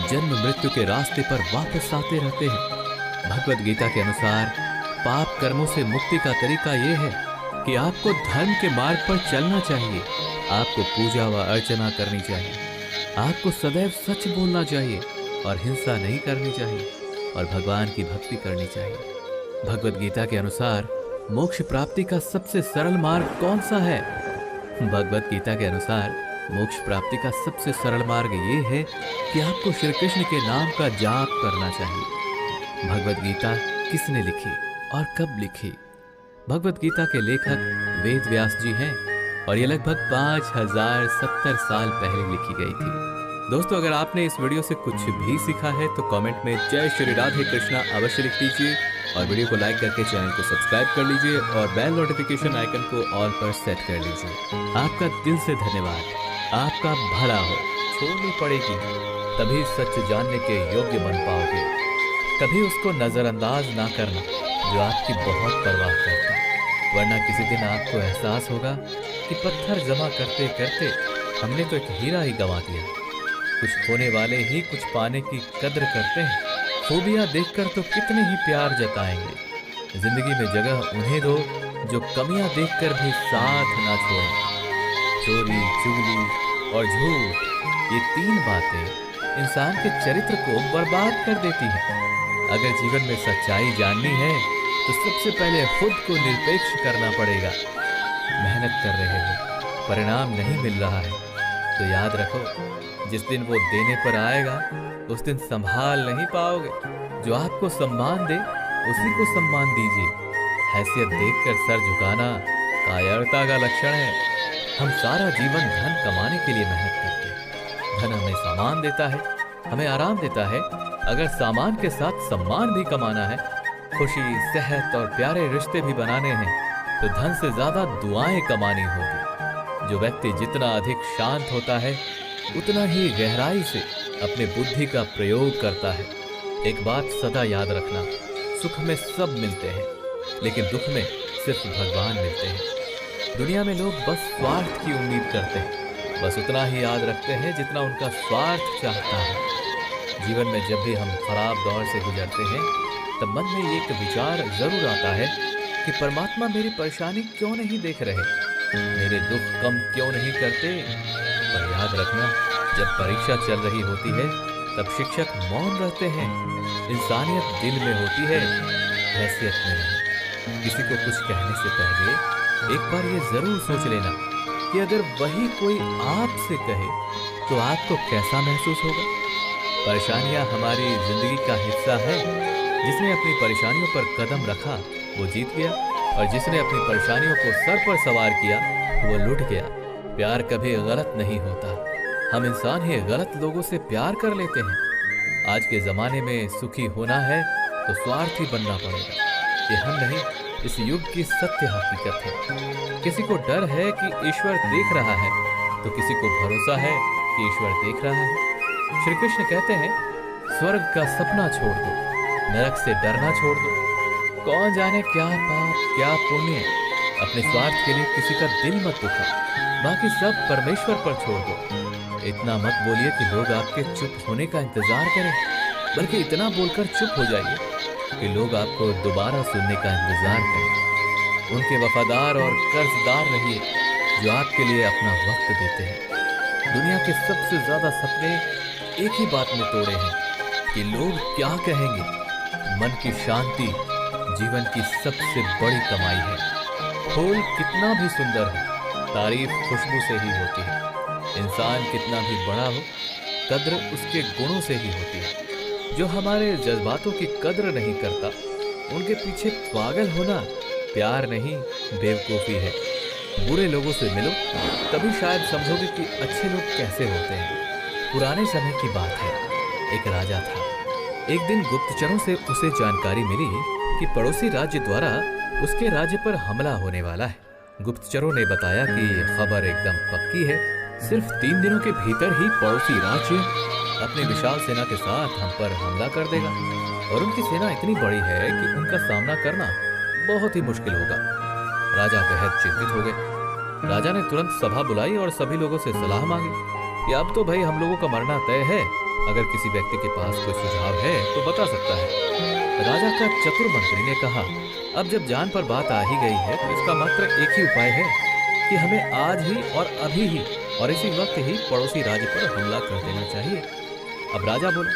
जन्म मृत्यु के रास्ते पर वापस आते रहते हैं। भगवद गीता के अनुसार पाप कर्मों से मुक्ति का तरीका ये है कि आपको धर्म के मार्ग पर चलना चाहिए, आपको पूजा व अर्चना करनी चाहिए, आपको सदैव सच बोलना चाहिए और हिंसा नहीं करनी चाहिए, और भगवान की भक्ति करनी चाहिए। भगवद गीता के अनुसार मोक्ष प्राप्ति का सबसे सरल मार्ग कौन सा है? भगवद गीता के अनुसार मोक्ष प्राप्ति का सबसे सरल मार्ग ये है कि आपको श्री कृष्ण के नाम का जाप करना चाहिए। भगवद गीता किसने लिखी और कब लिखी? भगवद गीता के लेखक वेद व्यास जी हैं, और ये लगभग 5070 साल पहले लिखी गई थी। दोस्तों, अगर आपने इस वीडियो से कुछ भी सीखा है तो कमेंट में जय श्री राधे कृष्णा अवश्य लिख दीजिए और वीडियो को लाइक करके चैनल को सब्सक्राइब कर लीजिए और बेल नोटिफिकेशन आइकन को ऑल पर सेट कर लीजिए। आपका दिल से धन्यवाद। आपका भला हो। छोड़नी पड़ेगी, तभी सच जानने के योग्य बन पाओगे। कभी उसको नजरअंदाज ना करना जो आपकी बहुत परवाह करता, वरना किसी दिन आपको एहसास होगा कि पत्थर जमा करते करते हमने तो एक हीरा ही गंवा दिया। कुछ खोने वाले ही कुछ पाने की कद्र करते हैं। खूबियां देखकर तो कितने ही प्यार जताएंगे। जिंदगी में जगह उन्हें दो जो कमियां देखकर भी साथ ना छोड़ें। चोरी, चुगली और झूठ, ये तीन बातें इंसान के चरित्र को बर्बाद कर देती हैं। अगर जीवन में सच्चाई जाननी है तो सबसे पहले खुद को निरपेक्ष करना पड़ेगा। मेहनत कर रहे हो, परिणाम नहीं मिल रहा है तो याद रखो, जिस दिन वो देने पर आएगा उस दिन संभाल नहीं पाओगे। जो आपको सम्मान दे उसी को सम्मान दीजिए। हैसियत देखकर सर झुकाना कायरता का लक्षण है। हम सारा जीवन धन कमाने के लिए मेहनत करते हैं। धन हमें सामान देता है, हमें आराम देता है। अगर सामान के साथ सम्मान भी कमाना है, खुशी, सेहत और प्यारे रिश्ते भी बनाने हैं तो धन से ज्यादा दुआएं कमानी होगी। जो व्यक्ति जितना अधिक शांत होता है उतना ही गहराई से अपने बुद्धि का प्रयोग करता है। एक बात सदा याद रखना, सुख में सब मिलते हैं लेकिन दुख में सिर्फ भगवान मिलते हैं। दुनिया में लोग बस स्वार्थ की उम्मीद करते हैं, बस उतना ही याद रखते हैं जितना उनका स्वार्थ चाहता है। जीवन में जब भी हम खराब दौर से गुजरते हैं तब मन में एक विचार जरूर आता है कि परमात्मा मेरी परेशानी क्यों नहीं देख रहे, मेरे दुख कम क्यों नहीं करते। पर याद रखना, जब परीक्षा चल रही होती है तब शिक्षक मौन रहते हैं। इंसानियत दिल में होती है, हैसियत में नहीं। किसी को कुछ कहने से पहले एक बार ये जरूर सोच लेना कि अगर वही कोई आपसे कहे तो आपको कैसा महसूस होगा। परेशानियां हमारी जिंदगी का हिस्सा है। जिसने अपनी परेशानियों पर कदम रखा वो जीत गया और जिसने अपनी परेशानियों को सर पर सवार किया वो लुट गया। प्यार कभी गलत नहीं होता, हम इंसान ही गलत लोगों से प्यार कर लेते हैं। आज के जमाने में सुखी होना है तो स्वार्थी बनना पड़ेगा। ये हम नहीं, इस युग की सत्य हकीकत है। किसी को डर है कि ईश्वर देख रहा है तो किसी को भरोसा है कि ईश्वर देख रहा है। श्री कृष्ण कहते हैं, स्वर्ग का सपना छोड़ दो, नरक से डरना छोड़ दो। कौन जाने क्या पाप क्या पुण्य, अपने स्वार्थ के लिए किसी का दिल मत दुखाओ, बाकी सब परमेश्वर पर छोड़ दो। इतना मत बोलिए कि लोग आपके चुप होने का इंतजार करें, बल्कि इतना बोलकर चुप हो जाइए कि लोग आपको दोबारा सुनने का इंतजार करें। उनके वफादार और कर्जदार रहिए जो आपके लिए अपना वक्त देते हैं। दुनिया के सबसे ज्यादा सपने एक ही बात में तोड़े हैं कि लोग क्या कहेंगे। मन की शांति जीवन की सबसे बड़ी कमाई है। फूल कितना भी सुंदर हो, तारीफ खुशबू से ही होती है। इंसान कितना भी बड़ा हो, कद्र उसके गुणों से ही होती है। जो हमारे जज्बातों की कद्र नहीं करता, उनके पीछे पागल होना प्यार नहीं बेवकूफ़ी है। बुरे लोगों से मिलो तभी शायद समझोगे कि अच्छे लोग कैसे होते हैं। पुराने समय की बात है, एक राजा था। एक दिन गुप्तचरों से उसे जानकारी मिली कि पड़ोसी राज्य द्वारा उसके राज्य पर हमला होने वाला है। गुप्तचरों ने बताया कि खबर एकदम पक्की है, सिर्फ 3 दिनों के भीतर ही पड़ोसी राज्य अपनी विशाल सेना के साथ हम पर हमला कर देगा और उनकी सेना इतनी बड़ी है कि उनका सामना करना बहुत ही मुश्किल होगा। राजा बेहद चिंतित हो गए। राजा ने तुरंत सभा बुलाई और सभी लोगों से सलाह मांगी कि अब तो भाई हम लोगों का मरना तय है, अगर किसी व्यक्ति के पास कोई सुझाव है तो बता सकता है। राजा का चतुर मंत्री ने कहा, अब जब जान पर बात आ ही गई है तो इसका मात्र एक ही उपाय है कि हमें आज ही और अभी ही और इसी वक्त ही पड़ोसी राज्य पर हमला कर देना चाहिए। अब राजा बोला,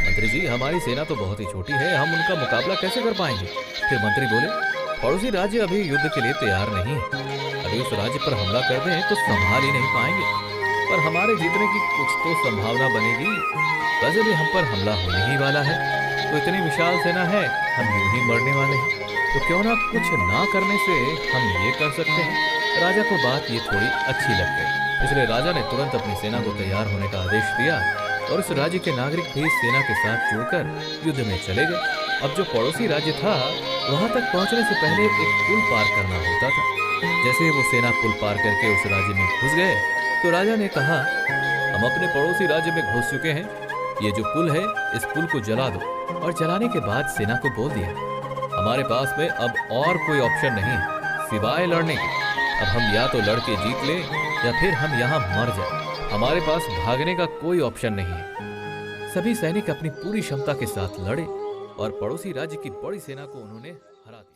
मंत्री जी हमारी सेना तो बहुत ही छोटी है, हम उनका मुकाबला कैसे कर पाएंगे। फिर मंत्री बोले, पड़ोसी राज्य अभी युद्ध के लिए तैयार नहीं है, अभी उस राज्य पर हमला कर दें तो संभाल ही नहीं पाएंगे, पर हमारे जीतने की कुछ तो संभावना बनेगी। वैसे भी हम पर हमला होने ही वाला है, तो इतनी विशाल सेना है, हम यूं ही मरने वाले हैं, तो क्यों ना कुछ ना करने से हम ये कर सकते हैं। राजा को बात ये थोड़ी अच्छी लग गई। इसलिए राजा ने तुरंत अपनी सेना को तैयार होने का आदेश दिया और उस राज्य के नागरिक भी सेना के साथ जुड़कर युद्ध में चले गए। अब जो पड़ोसी राज्य था वहां तक पहुंचने से पहले एक पुल पार करना होता था। जैसे वो सेना पुल पार करके उस राज्य में घुस गए तो राजा ने कहा, हम अपने पड़ोसी राज्य में घुस चुके हैं, ये जो पुल है इस पुल को जला दो। और जलाने के बाद सेना को बोल दिया, हमारे पास में अब और कोई ऑप्शन नहीं है सिवाय लड़ने के। अब हम या तो लड़के जीत ले या फिर हम यहाँ मर जाए, हमारे पास भागने का कोई ऑप्शन नहीं है। सभी सैनिक अपनी पूरी क्षमता के साथ लड़े और पड़ोसी राज्य की बड़ी सेना को उन्होंने हरा दिया।